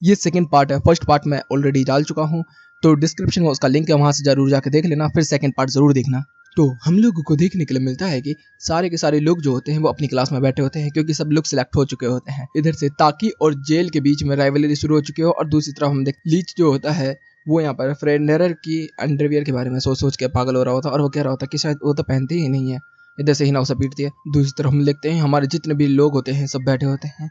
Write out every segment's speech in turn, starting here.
ये second part है, first part मैं ऑलरेडी डाल चुका हूँ, तो डिस्क्रिप्शन में उसका लिंक है, वहाँ से जरूर जाके देख लेना, फिर सेकंड पार्ट जरूर देखना। तो हम लोगों को देखने के लिए मिलता है कि सारे के सारे लोग जो होते हैं वो अपनी क्लास में बैठे होते हैं, क्योंकि सब लोग सिलेक्ट हो चुके होते हैं। इधर से ताकि और जेल के बीच में राइवलरी शुरू हो चुकी हो, और दूसरी तरफ हम देख लीच जो होता है वो यहाँ पर फ्रेंडर की अंडरवियर के बारे में सोच सोच के पागल हो रहा होता है, और वो कह रहा होता है कि शायद वो तो पहनते ही नहीं है। इधर से हिना उसे पीटती है। दूसरी तरफ हम देखते हैं हमारे जितने भी लोग होते हैं सब बैठे होते हैं।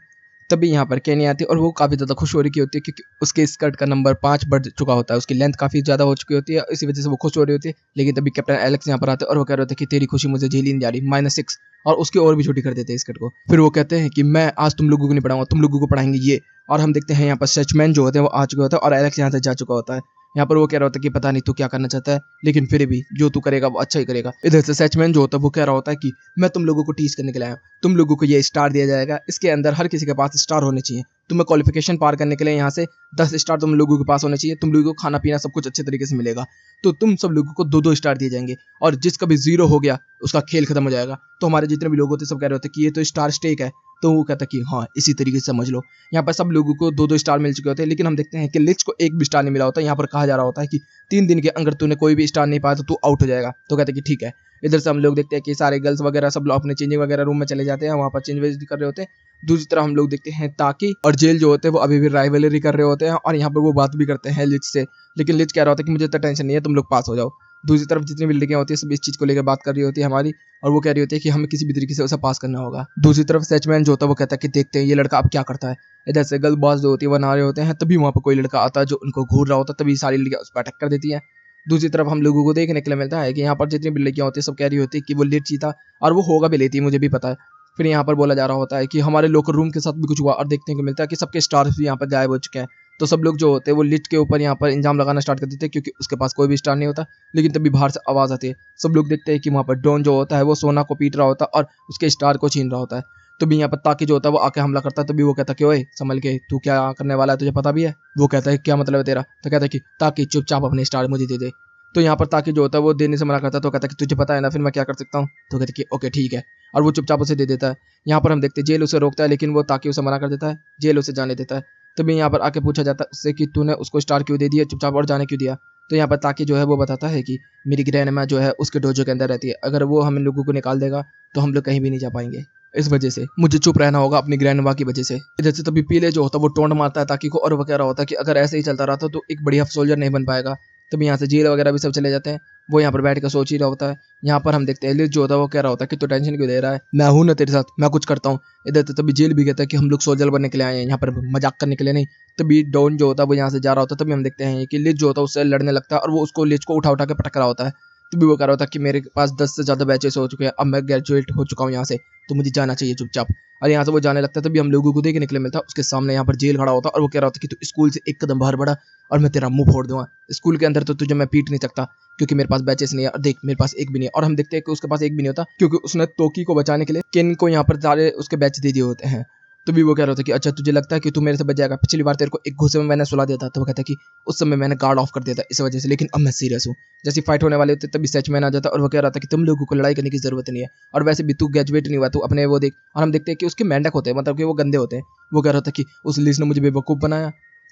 तभी यहाँ पर केनी आती है, और वो काफ़ी ज़्यादा खुश हो रही होती है, क्योंकि उसके स्कर्ट का नंबर 5 बढ़ चुका होता है, उसकी लेंथ काफ़ी ज़्यादा हो चुकी होती है, इसी वजह से वो खुश हो रही होती है। लेकिन तभी कैप्टन एलेक्स यहाँ पर आते हैं, और वो कह रहे होते हैं कि तेरी खुशी मुझे झेली नहीं जा रही, -6, और उसकी और भी छोटी कर देते हैं स्कर्ट को। फिर वो कहते हैं कि मैं आज तुम लोगों को नहीं पढ़ाऊंगा, तुम लोगों को पढ़ाएंगे ये। और हम देखते हैं यहाँ पर सचमैन जो होते हैं वो आ चुके होते हैं, और एलेक्स यहाँ से जा चुका होता है। यहाँ पर वो कह रहा होता है कि पता नहीं तू क्या करना चाहता है, लेकिन फिर भी जो तू करेगा वो अच्छा ही करेगा। इधर से सचमैन जो होता है वो कह रहा होता है कि मैं तुम लोगों को टीच करने के लिए आया हूँ, तुम लोगों को ये स्टार दिया जाएगा, इसके अंदर हर किसी के पास स्टार होने चाहिए। तुम्हें क्वालिफिकेशन पार करने के लिए यहाँ से 10 स्टार तुम लोगों के पास होने चाहिए, तुम लोगों को खाना पीना सब कुछ अच्छे तरीके से मिलेगा, तो तुम सब लोगों को 2-2 स्टार दिए जाएंगे, और जिसका भी 0 हो गया उसका खेल खत्म हो जाएगा। तो हमारे जितने भी लोग होते सब कह रहे होते कि ये तो स्टार स्टेक है, तो वो कहता कि हाँ इसी तरीके से समझ लो। यहाँ पर सब लोगों को 2-2 स्टार मिल चुके होते हैं, लेकिन हम देखते हैं कि लिच को एक भी स्टार नहीं मिला होता। यहाँ पर कहा जा रहा होता है कि 3 दिन के अंदर तूने कोई भी स्टार नहीं पाया तो तू आउट हो जाएगा। तो कहते हैं कि ठीक है। इधर से हम लोग देखते हैं कि सारे गर्ल्स वगैरह सब लोग अपने चेंजिंग वगैरह रूम में चले जाते हैं, वहाँ पर चेंज वेज कर रहे होते हैं। दूसरी तरफ हम लोग देखते हैं ताकि और जेल जो होते हैं वो अभी भी राइवलरी कर रहे होते हैं, और यहाँ पर वो बात भी करते हैं लिच से, लेकिन लिच कह रहा होता है कि मुझे तो टेंशन नहीं है, तुम लोग पास हो जाओ। दूसरी तरफ जितनी भी लड़कियां होती है सब इस चीज़ को लेकर बात कर रही होती है हमारी, और वो कह रही होती है कि हमें किसी भी तरीके से उसे पास करना होगा। दूसरी तरफ सचमैन जो होता है वो कहता है कि देखते हैं ये लड़का अब क्या करता है। इधर से गर्ल बॉस जो होती है वो नहा रहे होते हैं, तभी वहाँ पर कोई लड़का आता है जो उनको घूर रहा होता है, तभी सारी लड़कियां उस पर अटैक कर देती है। दूसरी तरफ हम लोगों को देखने के लिए मिलता है कि यहाँ पर जितनी भी लड़कियां होती है सब कह रही होती है कि वो लेट जीता, और वो होगा भी लेती है, मुझे भी पता है। फिर यहाँ पर बोला जा रहा होता है कि हमारे लोकर रूम के साथ भी कुछ हुआ, और देखने को मिलता है कि सबके स्टार्स भी यहाँ पर गायब हो चुके हैं। तो सब लोग जो होते हैं वो लिट के ऊपर यहाँ पर इंजाम लगाना स्टार्ट कर देते हैं, क्योंकि उसके पास कोई भी स्टार नहीं होता। लेकिन तभी बाहर से आवाज़ आती है, सब लोग देखते हैं कि वहाँ पर डॉन जो होता है वो सोना को पीट रहा होता है और उसके स्टार को छीन रहा होता है। तो भी यहाँ पर ताकि जो होता है वो आके हमला करता है, तभी वो कहता है कि ओए संभल के, तू क्या करने वाला है, तुझे पता भी है। वो कहता है क्या मतलब है तेरा। तो कहता है कि ताकि चुपचाप अपने स्टार मुझे दे दे। तो यहाँ पर ताकि जो होता है वो देने से मना करता है, तो कहता है कि तुझे पता है ना, फिर मैं क्या कर सकता हूँ। तो कहते हैं कि ओके ठीक है, और वो चुपचाप उसे दे देता है। यहाँ पर हम देखते हैं जेल उसे रोकता है, लेकिन वो ताकि उसे मना कर देता है, जेल उसे जाने देता है। तभी यहाँ पर आके पूछा जाता है उससे कि तूने उसको स्टार क्यों दे दिया चुपचाप, और जाने क्यों दिया। तो यहाँ पर ताकि जो है वो बताता है कि मेरी ग्रैंडमा जो है उसके डोजो के अंदर रहती है, अगर वो हम लोगों को निकाल देगा तो हम लोग कहीं भी नहीं जा पाएंगे, इस वजह से मुझे चुप रहना होगा अपनी ग्रैंडमा की वजह से। इधर से तभी पीले जो होता है वो टोंट मारता है ताकि को, और वो कह रहा होता है कि अगर ऐसे ही चलता रहा तो एक बढ़िया सोल्जर नहीं बन पाएगा। तभी यहाँ से जेल वगैरह भी सब चले जाते हैं। वो यहाँ पर बैठ कर सोच ही रहा होता है। यहाँ पर हम देखते हैं लिज जो होता है वो कह रहा होता है कि तू टेंशन क्यों ले रहा है, मैं हूं ना तेरे साथ, मैं कुछ करता हूँ। इधर तो तभी जेल भी कहता है कि हम लोग सोल्जर बनने के लिए आए हैं, यहाँ पर मजाक करने के लिए नहीं। तभी डॉन जो होता है वो यहाँ से जा रहा होता है, तभी हम देखते हैं कि लिज जो होता है उससे लड़ने लगता है, और वो उसको लिज को उठा उठा के पटक रहा होता है। तभी वो कह रहा होता है कि मेरे पास 10 से ज़्यादा बैचेस हो चुके हैं, अब मैं ग्रेजुएट हो चुका हूँ यहाँ से, तो मुझे जाना चाहिए चुपचाप। और यहाँ से वो जाने लगता है, तभी हम लोगों को देखने के लिए मिलता है उसके सामने यहाँ पर जेल खड़ा होता है, और वो कह रहा होता है कि तू स्कूल से एक कदम बाहर बढ़ा और मैं तेरा मुंह फोड़ दूंगा। स्कूल के अंदर तो तुझे मैं पीट नहीं सकता, क्योंकि मेरे पास बैचेस नहीं है, और देख मेरे पास एक भी नहीं है। और हम देखते हैं कि उसके पास एक भी नहीं होता, क्योंकि उसने तोकी को बचाने के लिए किन को यहाँ पर सारे उसके बैच दे दिए होते हैं। तो भी वो कह रहा था कि अच्छा तुझे लगता है कि तू मेरे से बच जाएगा, पिछली बार तेरे को एक घूसे में मैंने सुला दिया था। तो वो कहता है कि उस समय मैंने गार्ड ऑफ कर दिया था इस वजह से, लेकिन अब मैं सीरियस हूँ। जैसी फाइट होने वाली होती तभी सच में आ जाता, और वो कह रहा था कि तुम लोगों को लड़ाई करने की जरूरत नहीं है, और वैसे भी तू ग्रेजुएट नहीं हुआ, तू अपने वो देख। और हम देखते हैं कि उसके मेंढक होते हैं, मतलब कि वो गंदे होते हैं। वो कह रहा था कि उस लिस्ट ने मुझे बेवकूफ़ बनाया।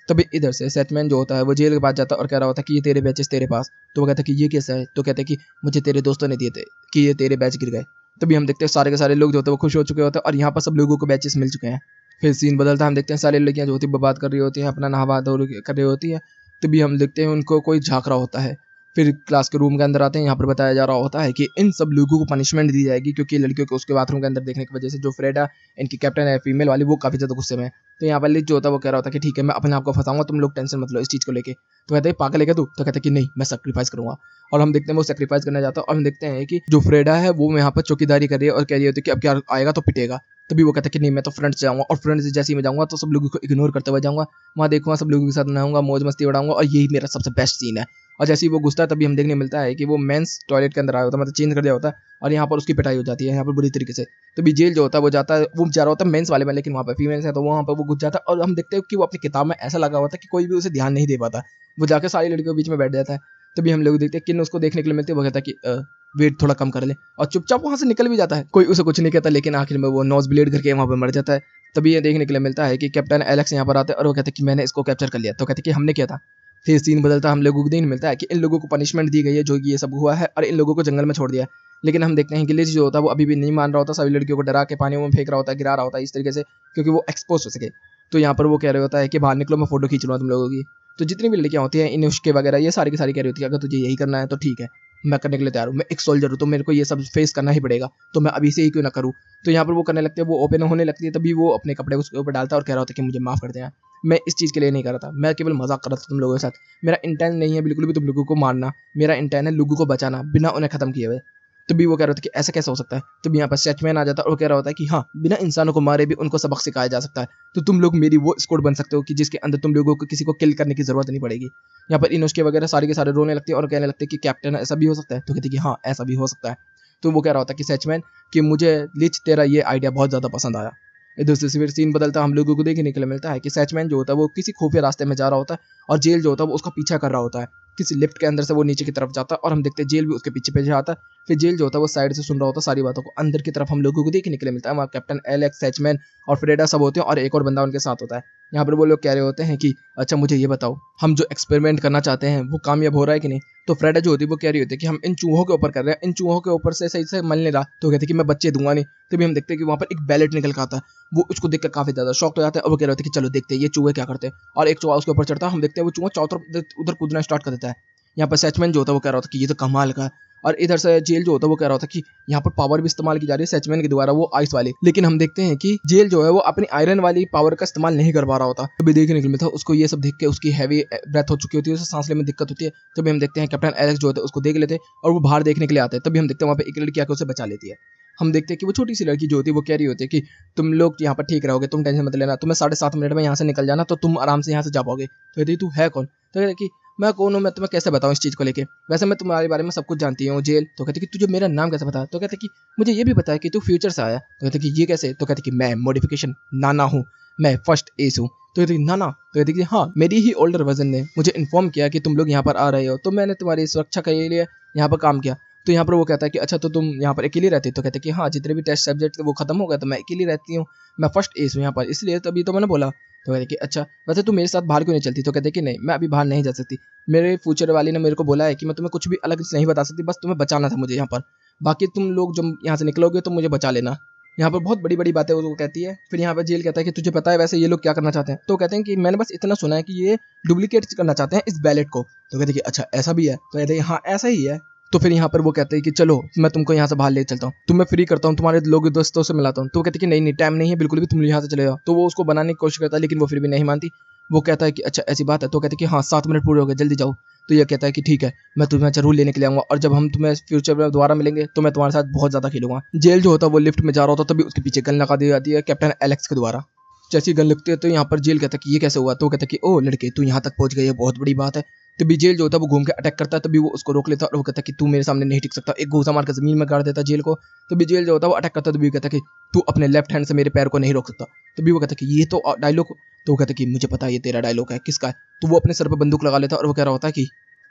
तभी इधर से सेटमैन जो होता है वो जेल के पास जाता है और कह रहा होता है कि ये तेरे बैचेस तेरे पास। तो वो कहता है कि ये कैसा है। तो कहते हैं कि मुझे तेरे दोस्तों ने दिए थे कि ये तेरे बैच गिर गए। तभी हम देखते हैं सारे के सारे लोग जो होते हैं वो खुश हो चुके होते हैं, और यहाँ पर सब लोगों को बैचेस मिल चुके हैं। फिर सीन बदलता है, हम देखते हैं सारी लड़कियां जो होती है वो बात कर रही होती हैं, अपना नहा धो कर रही होती है। तभी हम देखते हैं उनको कोई झाँक रहा होता है। फिर क्लास के रूम के अंदर आते हैं, यहाँ पर बताया जा रहा होता है कि इन सब लोगों को पनिशमेंट दी जाएगी, क्योंकि लड़कियों को उसके बाथरूम के अंदर देखने की वजह से जो फ्रेडा इनकी कैप्टन है फीमेल वाली, वो काफ़ी ज़्यादा गुस्से में है। तो यहाँ पर लिज जो होता है वो कह रहा होता है कि ठीक है मैं अपने आप को फंसाऊंगा, तुम लोग टेंशन मत लो इस चीज़ को लेके। तो कहते हैं पागल है क्या तू। तो कहते हैं कि नहीं मैं सेक्रीफाइस करूंगा। और हम देखते हैं वो सेक्रीफाइस करने जाता है, और हम देखते हैं कि जो फ्रेडा है वो यहाँ पर चौकीदारी कर रही है और कह रही होती है कि अब क्या आएगा तो पिटेगा। तभी वो कहता है कि नहीं मैं तो फ्रंट से जाऊंगा, और फ्रंट से जैसे ही मैं जाऊंगा तो सब लोगों को इग्नोर करते हुए जाऊंगा, वहाँ देखूंगा सब लोगों के साथ नहाऊंगा, मौज मस्ती उड़ाऊंगा, और यही मेरा सबसे बेस्ट सीन है। और जैसे ही वो घुसता है तभी हम देखने मिलता है कि वो मेंस टॉयलेट के अंदर आया होता है, मतलब चेंज कर दिया होता है, और यहाँ पर उसकी पिटाई हो जाती है यहाँ पर बुरी तरीके से। तभी जेल जो होता है वो जाता है, वो जा रहा होता है मेंस वाले में, लेकिन वहाँ पर फीमेल्स है तो वहाँ पर वो घुस जाता है, और हम देखते हैं कि वो अपनी किताब में ऐसा लगा होता है कि कोई भी उसे ध्यान नहीं दे पाता। वो जाकर सारी लड़कियों के बीच में बैठ जाता है। तभी हम लोग देखते हैं किन उसको देखने के लिए मिलते हैं, वो कहता है कि वेट थोड़ा कम कर ले, और चुपचाप वहाँ से निकल भी जाता है। कोई उसे कुछ नहीं कहता, लेकिन आखिर में वो नोज ब्लेड करके वहाँ पे मर जाता है। तभी ये देखने के लिए मिलता है कि कैप्टन एलेक्स यहाँ पर आते हैं और वो कहते हैं कि मैंने इसको कैप्चर कर लिया। तो कहते हैं कि हमने किया था। फिर सीन बदलता है, हम लोगों को देखने मिलता है कि इन लोगों को पनिशमेंट दी गई है जो कि ये सब हुआ है, और इन लोगों को जंगल में छोड़ दिया है। लेकिन हम देखते हैं कि लिज जो होता है वो अभी भी नहीं मान रहा होता, सभी लड़कियों को डरा के पानी में फेंक रहा होता है, गिरा रहा होता है इस तरीके से, क्योंकि वो एक्सपोज हो सके। तो यहाँ पर वो कह रहे होता है कि बाहर निकलो, मैं फोटो खींच लूँगा तुम लोगों की। तो जितनी भी लड़कियाँ होती हैं, इनुष्के वगैरह, ये सारी की सारी कह रही होती है अगर तुझे यही करना है तो ठीक है, मैं करने के लिए तैयार हूँ, मैं एक सोल्जर हूँ, तो मेरे को ये सब फेस करना ही पड़ेगा, तो मैं अभी से ही क्यों ना करूँ। तो यहाँ पर वो करने लगते हैं, वो ओपन होने लगती है, तभी वो अपने कपड़े उसके ऊपर डालता है और कह रहा होता है कि मुझे माफ़ कर देना, मैं इस चीज़ के लिए नहीं कर रहा था, मैं केवल मजाक कर रहा था तुम लोगों के साथ, मेरा इंटेंट नहीं है बिल्कुल भी तुम लोगों को मारना, मेरा इंटेंट है लोगों को बचाना बिना उन्हें खत्म किए हुए। तभी वो कह रहा था कि ऐसा कैसा हो सकता है। तभी यहाँ पर सैचमैन आ जाता है और कह रहा होता है कि हाँ, बिना इंसानों को मारे भी उनको सबक सिखाया जा सकता है, तो तुम लोग मेरी वो स्क्वाड बन सकते हो कि जिसके अंदर तुम लोगों को किसी को किल करने की जरूरत नहीं पड़ेगी। यहाँ पर इनोस्के वगैरह सारे के सारे रोने लगते हैं और कहने लगते हैं कि कैप्टन ऐसा भी हो सकता है। तो कहते हैं कि हाँ, ऐसा भी हो सकता है। तो वो कह रहा होता है कि सैचमैन कि मुझे लिच तेरा ये आइडिया बहुत ज़्यादा पसंद आया। इधर से फिर सीन बदलता है, हम लोगों को देखने के लिए मिलता है कि सैचमैन जो होता है वो किसी खुफिया रास्ते में जा रहा होता है और जेल जो होता है वो उसका पीछा कर रहा होता है। किसी लिफ्ट के अंदर से वो नीचे की तरफ जाता है और हम देखते हैं जेल भी उसके पीछे पीछे आता है। फिर जेल जो होता है वो साइड से सुन रहा होता है सारी बातों को। अंदर की तरफ हम लोगों को देखने के लिए मिलता है वहाँ कैप्टन एलेक्स, सैचमैन और फ्रेडा सब होते हैं और एक और बंदा उनके साथ होता है। यहाँ पर वो लोग कह रहे होते हैं कि अच्छा मुझे ये बताओ, हम जो एक्सपेरिमेंट करना चाहते हैं वो कामयाब हो रहा है कि नहीं। तो फ्रेडा जो होती है वो कह रही होती है कि हम इन चूहों के ऊपर कर रहे हैं, इन चूहों के ऊपर से सही से मल नहीं रहा। तो कहते हैं कि मैं बच्चे दूंगा नहीं। तभी हम देखते हैं कि वहाँ पर एक बैलेट निकल कर आता है, वो उसको देखकर काफी ज्यादा शॉक हो जाता है और वो कह रहे होते हैं कि चलो देखते हैं ये चूहे क्या करते हैं। और एक चूहा उसके ऊपर चढ़ता है, हम देखते हैं वो चूहा चारों तरफ उधर कूदना स्टार्ट कर देता है। यहाँ पर सैचमैन जो होता है वो कह रहा होता है कि ये तो कमाल का है। और इधर से जेल जो होता है वो कह रहा होता है कि यहाँ पर पावर भी इस्तेमाल की जा रही है सैचमैन के द्वारा, वो आइस वाली। लेकिन हम देखते हैं कि जेल जो है वो अपनी आयरन वाली पावर का इस्तेमाल नहीं कर पा रहा होता। तभी देखने के लिए था उसको ये सब देख के उसकी हैवी ब्रेथ हो चुकी होती है, उसे सांस लेने में दिक्कत होती है। तभी हम देखते हैं कैप्टन एलेक्स जो होता है उसको देख लेते हैं और वो बाहर देखने के लिए आते हैं। तभी हम देखते हैं वहाँ पे एक लड़की आकर उसे बचा लेती है। हम देखते हैं कि वो छोटी सी लड़की जो होती है वो कह रही होती है कि तुम लोग यहाँ पर ठीक रहोगे, तुम टेंशन मत लेना, तुम्हें 7.5 मिनट में यहाँ से निकल जाना, तो तुम आराम से यहाँ से जा पाओगे। तो कहती तू है कौन। तो कहते कि मैं कौन हूँ, मैं तुम्हें कैसे बताऊँ इस चीज़ को लेके, वैसे मैं तुम्हारे बारे में सब कुछ जानती हूँ जेल। तो कहते कि तुझे मेरा नाम कैसे पता। तो कहते कि मुझे ये भी पता है कि तू फ्यूचर से आया। तो कहते कि ये कैसे। तो कहते कि मैं मॉडिफिकेशन नाना हूँ, मैं फर्स्ट एस हूँ। तो कहते नाना। तो कहते कि हाँ, मेरी ही ओल्डर वर्जन ने मुझे इन्फॉर्म किया कि तुम लोग यहाँ पर आ रहे हो, तो मैंने तुम्हारी सुरक्षा के लिए यहाँ पर काम किया। तो यहाँ पर वो कहता है कि अच्छा तो तुम यहाँ पर अकेली रहती। तो कहते कि हाँ, जितने भी टेस्ट सब्जेक्ट थे वो खत्म हो गए, तो मैं अकेली रहती हूँ, मैं फर्स्ट एस हूँ यहाँ पर, इसलिए तभी तो मैंने बोला। तो कहते कि अच्छा वैसे तू मेरे साथ बाहर क्यों नहीं चलती। तो कहते कि नहीं, मैं अभी बाहर नहीं जा सकती, मेरे फ्यूचर वाली ने मेरे को बोला है कि मैं तुम्हें कुछ भी अलग से नहीं बता सकती, बस तुम्हें बचाना था मुझे यहाँ पर, बाकी तुम लोग जब यहाँ से निकलोगे तो मुझे बचा लेना। यहाँ पर बहुत बड़ी बड़ी बातें वो कहती है। फिर यहाँ पर जेल कहता है कि तुझे पता है वैसे ये लोग क्या करना चाहते हैं। तो कहते हैं कि मैंने बस इतना सुना है कि ये डुप्लीकेट करना चाहते हैं इस बैलेट को। तो कहते हैं कि अच्छा ऐसा भी है। तो कहते हैं हाँ ऐसा ही है। तो फिर यहाँ पर वो कहते हैं कि चलो मैं तुमको यहाँ से बाहर ले चलता हूँ, तुम्हें फ्री करता हूँ, तुम्हारे लोग दोस्तों से मिलाता हूँ। तो कहते कि नहीं नहीं, टाइम नहीं है बिल्कुल भी, तुम यहाँ से चले जाओ। तो वो उसको बनाने की कोशिश करता है लेकिन वो फिर भी नहीं मानती। वो कहता है कि अच्छा ऐसी बात है। तो कहते हैं कि हाँ 7 मिनट पूरे हो गए, जल्दी जाओ। तो ये कहता है कि ठीक है, मैं तुम्हें जरूर लेने के लिए आऊंगा, और जब हम तुम्हें फ्यूचर में दोबारा मिलेंगे तो मैं तुम्हारे साथ बहुत ज्यादा खेलूंगा। जेल जो होता है वो लिफ्ट में जा रहा होता, तभी उसके पीछे गन लगा दी जाती है कैप्टन एलेक्स के द्वारा। जैसी गन लगती है तो यहाँ पर जेल कहता है कि ये कैसे हुआ। तो कहता है कि ओ लड़के, तू यहाँ तक पहुंच गई है, बहुत बड़ी बात है। तभी जेल जो होता है वो घूम के अटैक करता है, तभी वो उसको रोक लेता है और वो कहता है कि तू मेरे सामने नहीं टिक सकता, एक घूसा मार के जमीन में गाड़ देता है जेल को। तभी जेल जो होता है वो अटैक करता है, तभी कहता है कि तू अपने लेफ्ट हैंड से मेरे पैर को नहीं रोक सकता। तभी वो कहता है कि ये तो डायलॉग। तो वो कहता है कि मुझे पता है ये तेरा डायलॉग है, किसका है। तो वो अपने सर पर बंदूक लगा लेता है और वो कह रहा होता है कि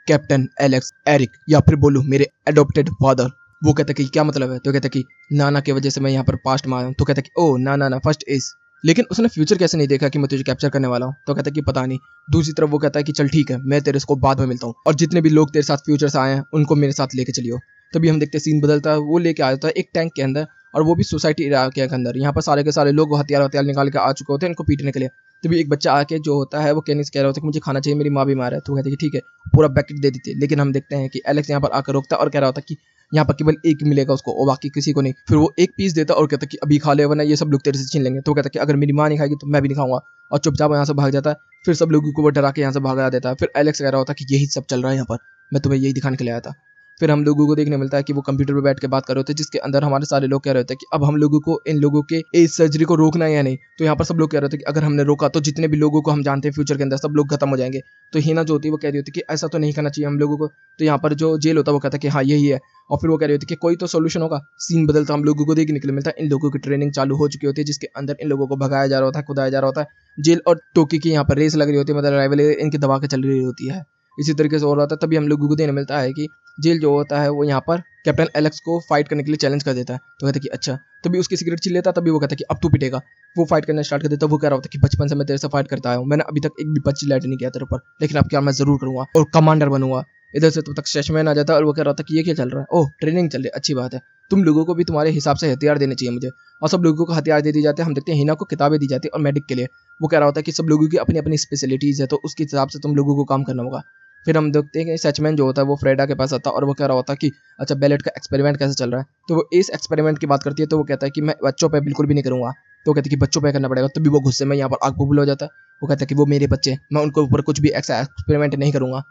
कैप्टन एलेक्स एरिक, या फिर बोलूं मेरे एडॉप्टेड फादर। वो कहता है कि क्या मतलब है। तो कहता है कि नाना की वजह से मैं यहाँ पर पास्ट में आया हूँ। तो कहता है कि ओ ना फर्स्ट एज, लेकिन उसने फ्यूचर कैसे नहीं देखा कि मैं तुझे कैप्चर करने वाला हूँ। तो कहता है कि पता नहीं। दूसरी तरफ वो कहता है कि चल ठीक है, मैं तेरे को बाद में मिलता हूँ, और जितने भी लोग तेरे साथ फ्यूचर से आए हैं उनको मेरे साथ लेके चलियो। तभी हम देखते सीन बदलता है, वो लेके आता है एक टैंक के अंदर, और वो भी सोसाइटी इलाके के अंदर। यहाँ पर सारे के सारे लोग हथियार निकाल के आ चुके होते हैं इनको पीटने के लिए। तभी एक बच्चा आके जो होता है वो कहने से कह रहा होता है कि मुझे खाना चाहिए, मेरी माँ बीमार है। तो कहते हैं कि ठीक है, पूरा पैकेट दे देती है। लेकिन हम देखते हैं कि एलेक्स यहाँ पर आकर रोकता है और कह रहा होता है कि यहाँ पर केवल एक मिलेगा उसको और बाकी किसी को नहीं। फिर वो एक पीस देता और कहता कि अभी खा ले वरना ये सब लोग तेरे से छीन लेंगे। तो कहता कि अगर मेरी माँ नहीं खाएगी तो मैं भी नहीं खाऊंगा, और चुपचाप यहाँ से भाग जाता है। फिर सब लोगों को वो डरा के यहाँ से भगा देता है। फिर एलेक्स कह रहा होता है कि यही सब चल रहा है यहाँ पर, मैं तुम्हें यही दिखाने के लिए आया था। फिर हम लोगों को देखने मिलता है कि वो कंप्यूटर पे बैठ के बात कर रहे होते हैं, जिसके अंदर हमारे सारे लोग कह रहे होते हैं कि अब हम लोगों को इन लोगों के इस सर्जरी को रोकना है या नहीं। तो यहाँ पर सब लोग कह रहे थे कि अगर हमने रोका तो जितने भी लोगों को हम जानते हैं फ्यूचर के अंदर सब लोग खत्म हो जाएंगे। तो हीना जो होती है वो कह रही होती है कि ऐसा तो नहीं करना चाहिए हम लोगों को। तो यहाँ पर जो जेल होता है वो कहता है कि हाँ यही है, और फिर वो कह रही होती है कि कोई तो सोल्यूशन होगा। सीन बदलता हम लोगों को देखने के लिए मिलता है, इन लोगों की ट्रेनिंग चालू हो चुकी होती है, जिसके अंदर इन लोगों को भगाया जा रहा होता है, खुदाया जा रहा होता है। जेल और टोकी की यहाँ पर रेस लग रही होती है, मतलब राइवल इनकी दबा के चल रही होती है। इसी तरीके से हो रहा था। तभी हम लोगों को देखने मिलता है कि जेल जो होता है वो यहाँ पर कैप्टन एलेक्स को फाइट करने के लिए चैलेंज कर देता है। तो कहते हैं कि अच्छा, तभी उसकी सिगरेट छीन लेता। तभी वो कहता है कि अब तू पिटेगा। वो फाइट करना स्टार्ट कर देता। वो कह रहा होता है कि बचपन से मैं तेरे से फाइट करता आया हूँ, मैंने अभी तक एक भी बच्ची लाइट नहीं किया तेरे ऊपर, लेकिन अब क्या मैं जरूर करूंगा और कमांडर बनूंगा। इधर से तब तक सेशमैन आ जाता है और वो कह रहा था कि ये क्या चल रहा है। ओह, ट्रेनिंग चल रही है, अच्छी बात है। तुम लोगों को भी तुम्हारे हिसाब से हथियार देने चाहिए मुझे। और सब लोगों को हथियार दे दिए जाते हैं। हम देखते हैं हिना को किताबें दी जाती है और मेडिक के लिए वो कह रहा होता है कि सब लोगों की अपनी अपनी स्पेशलिटीज है, तो उसके हिसाब से तुम लोगों को काम करना होगा। फिर हम देखते हैं कि सचमैन जो होता है वो फ्रेडा के पास आता है और वो कह रहा होता है कि अच्छा, बेलेट का एक्सपेरिमेंट कैसे चल रहा है। तो वो इस एक्सपेरिमेंट की बात करती है। तो वो कहता है कि मैं बच्चों पे बिल्कुल भी नहीं करूंगा। तो वो कहते हैं कि बच्चों पे करना पड़ेगा। तभी वो गुस्से में यहाँ पर आग बबूल हो जाता है। वो कहता है कि वो मेरे बच्चे, मैं उनके ऊपर कुछ भी ऐसा एक्सपेरिमेंट नहीं करूंगा।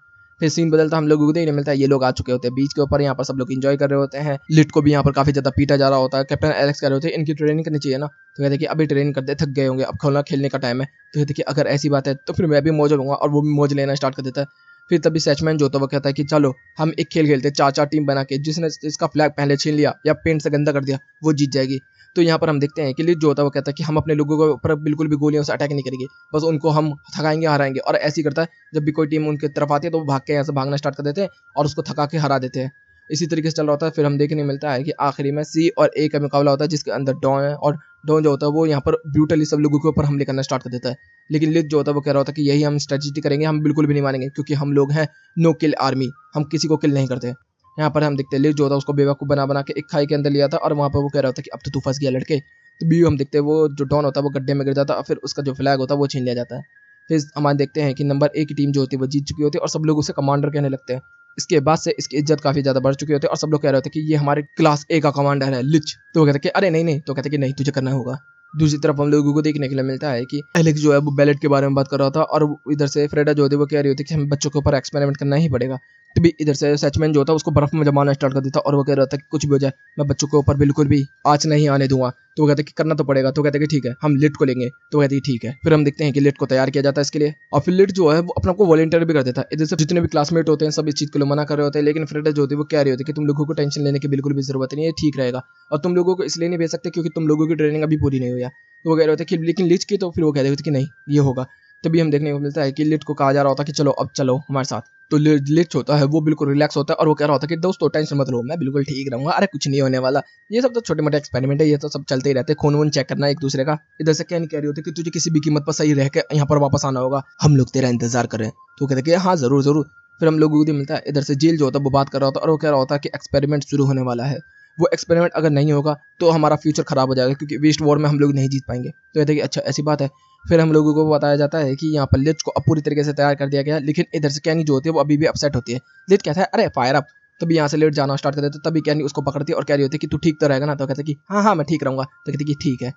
फिर सीन बदलता, हम लोगों को देखने मिलता है ये लोग आ चुके होते हैं बीच के ऊपर। यहाँ पर सब लोग एंजॉय कर रहे होते हैं। लिट को भी यहाँ पर काफी ज्यादा पीटा जा रहा होता है। कैप्टन एलेक्स कह रहे होते हैं इनकी ट्रेनिंग करनी चाहिए ना। तो कहते हैं कि अभी ट्रेनिंग करते, थक गए होंगे, अब खोलना खेलने का टाइम है। तो कहते हैं कि अगर ऐसी बात है तो फिर मैं भी मौज लूंगा। और वो भी मौज लेना स्टार्ट कर देता है। फिर तभी सैचमैन जो होता है वो कहता है कि चलो हम एक खेल खेलते हैं, चार चार टीम बना के, जिसने इसका फ्लैग पहले छीन लिया या पेंट से गंदा कर दिया वो जीत जाएगी। तो यहाँ पर हम देखते हैं कि लिट जो होता है वो कहता है कि हम अपने लोगों के ऊपर बिल्कुल भी गोलियों से अटैक नहीं करेंगे, बस उनको हम थकाएंगे, हराएंगे। और ऐसे ही करता है, जब भी कोई टीम उनकी तरफ आती है तो वो भाग के यहाँ से भागना स्टार्ट कर देते हैं और उसको थका के हरा देते हैं। इसी तरीके से चल रहा होता है। फिर हम देखने मिलता है कि आखिरी में सी और ए का मुकाबला होता है, जिसके अंदर डॉन है। और डॉन जो होता है वो यहाँ पर ब्रूटली सब लोगों के ऊपर हमले करना स्टार्ट कर देता है। लेकिन लिट जो होता है वो कह रहा होता है कि यही हम स्ट्रेटजी करेंगे, हम बिल्कुल भी नहीं मानेंगे, क्योंकि हम लोग हैं नो किल आर्मी, हम किसी को किल नहीं करते। यहाँ पर हम देखते हैं लिट जो होता है उसको बेवकूफ़ बना बना के एक खाई के अंदर लिया था और वहाँ पर वो कह रहा होता है कि अब तो तू फंस गया लड़के। तो भी हम देखते हैं वो जो डॉन होता है वो गड्ढे में गिर जाता है और फिर उसका जो फ्लैग होता है वो छीन लिया जाता है। फिर हमारे देखते हैं कि नंबर 1 की टीम जो होती है वो जीत चुकी होती है और सब लोग उसे कमांडर कहने लगते हैं। इसके बाद से इसकी इज्जत काफ़ी ज़्यादा बढ़ चुकी होती है और सब लोग कह रहे होते हैं कि ये हमारे क्लास ए का कमांडर है लिच। तो वो कहते हैं कि अरे नहीं नहीं, तो कहते हैं कि नहीं, तुझे करना होगा। दूसरी तरफ हम लोगों को देखने के लिए मिलता है कि एलेक्स जो है वो बैलेट के बारे में बात कर रहा था और इधर से फ्रेडा जो होती है वो कह रही होती है कि हमें बच्चों के ऊपर एक्सपेरिमेंट करना ही पड़ेगा। तभी इधर से सचमैन जो होता है उसको बर्फ में जमाना स्टार्ट कर देता और वो कह रहा था कि कुछ भी हो जाए मैं बच्चों के ऊपर बिल्कुल भी आँच नहीं आने दूंगा। तो वो कहते हैं कि करना तो पड़ेगा। तो कहते हैं कि ठीक है, हम लिट को लेंगे। तो कहते हैं ठीक है। फिर हम देखते हैं कि लिट को तैयार किया जाता है इसके लिए और फिर लिट जो है वो अपने को वॉलंटियर भी कर देता है। इधर से जितने भी क्लासमेट होते हैं सब इस चीज़ के लिए मना कर रहे होते हैं, लेकिन फ्रेडा जो होती है वो कह रही होती है कि तुम लोगों को टेंशन लेने की बिल्कुल भी जरूरत नहीं है, ठीक रहेगा। और तुम लोगों को इसलिए नहीं भेज सकते क्योंकि तुम लोगों की ट्रेनिंग अभी पूरी नहीं हुई है। तो वो कह रहे होते कि लेकिन लिच की, तो फिर वो कह रहे होते कि नहीं, ये होगा। तभी हम देखने को मिलता है कि लिट को कहा जा रहा होता है कि चलो अब चलो हमारे साथ। तो लिच होता है वो बिल्कुल रिलैक्स होता है और वो कह रहा होता है कि दोस्तों टेंशन मत लो, मैं बिल्कुल ठीक रहूंगा, अरे कुछ नहीं होने वाला, ये सब तो छोटे मोटे एक्सपेरिमेंट है, ये तो सब चलते ही रहते हैं, खून वून चेक करना एक दूसरे का। इधर से क्या नहीं कह रही होती कि तुझे किसी भी कीमत पर सही रह के यहाँ पर वापस आना होगा, हम लोग तेरा इंतजार कर रहे हैं। तो कहते हैं कि हाँ जरूर जरूर। फिर हम लोगों को मिलता है इधर से जेल जो होता है वो बात कर रहा होता है और वो कह रहा होता है कि एक्सपेरिमेंट शुरू होने वाला है, वो एक्सपेरिमेंट अगर नहीं होगा तो हमारा फ्यूचर खराब हो जाएगा, क्योंकि वेस्ट वॉर में हम लोग नहीं जीत पाएंगे। तो कहते हैं कि अच्छा ऐसी बात है। फिर हम लोगों को बताया जाता है कि यहाँ पर लिच को अब पूरी तरीके से तैयार कर दिया गया, लेकिन इधर से कैनी जो होती है वो अभी भी अपसेट होती है। लिच कहता है अरे फायर अप। तभी यहाँ से लेट जाना स्टार्ट कर देते, तभी कैनी उसको पकड़ती है और कह रही होती है कि तू ठीक तो रहेगा ना। तो कहते हैं कि हाँ हाँ मैं ठीक रहूंगा। तो कहते हैं कि ठीक है।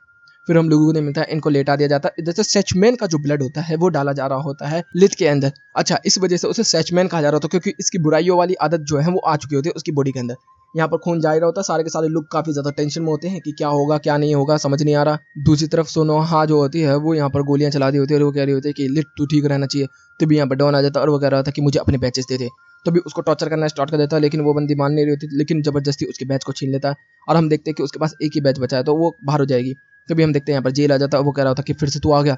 फिर हम लोगों को मिलता है इनको लेटा दिया जाता है। इधर से सैचमैन का जो ब्लड होता है वो डाला जा रहा होता है लिच के अंदर। अच्छा, इस वजह से उसे सैचमैन कहा जा रहा होता है क्योंकि इसकी बुराइयों वाली आदत जो है वो आ चुकी होती है उसकी बॉडी के अंदर। यहाँ पर खून जा रहा होता है, सारे के सारे लोग काफी ज्यादा टेंशन में होते हैं कि क्या होगा क्या नहीं होगा, समझ नहीं आ रहा। दूसरी तरफ सोनोहा जो होती है वो यहाँ पर गोलियां चला दी होती है और वो कह रही होती है कि लिट तू ठीक रहना चाहिए। तभी यहाँ पर डॉन आ जाता है और वो कह रहा था कि मुझे अपने बैचेस दे दे। तभी उसको टॉर्चर करना स्टार्ट कर देता है, लेकिन वो बंदी मान नहीं रही होती, लेकिन जबरदस्ती उसके बैच को छीन लेता है और हम देखते हैं कि उसके पास एक ही बैच बचा है तो वो बाहर हो जाएगी। तभी हम देखते हैं यहाँ पर जेल आ जाता है, वो कह रहा होता कि फिर से तू आ गया।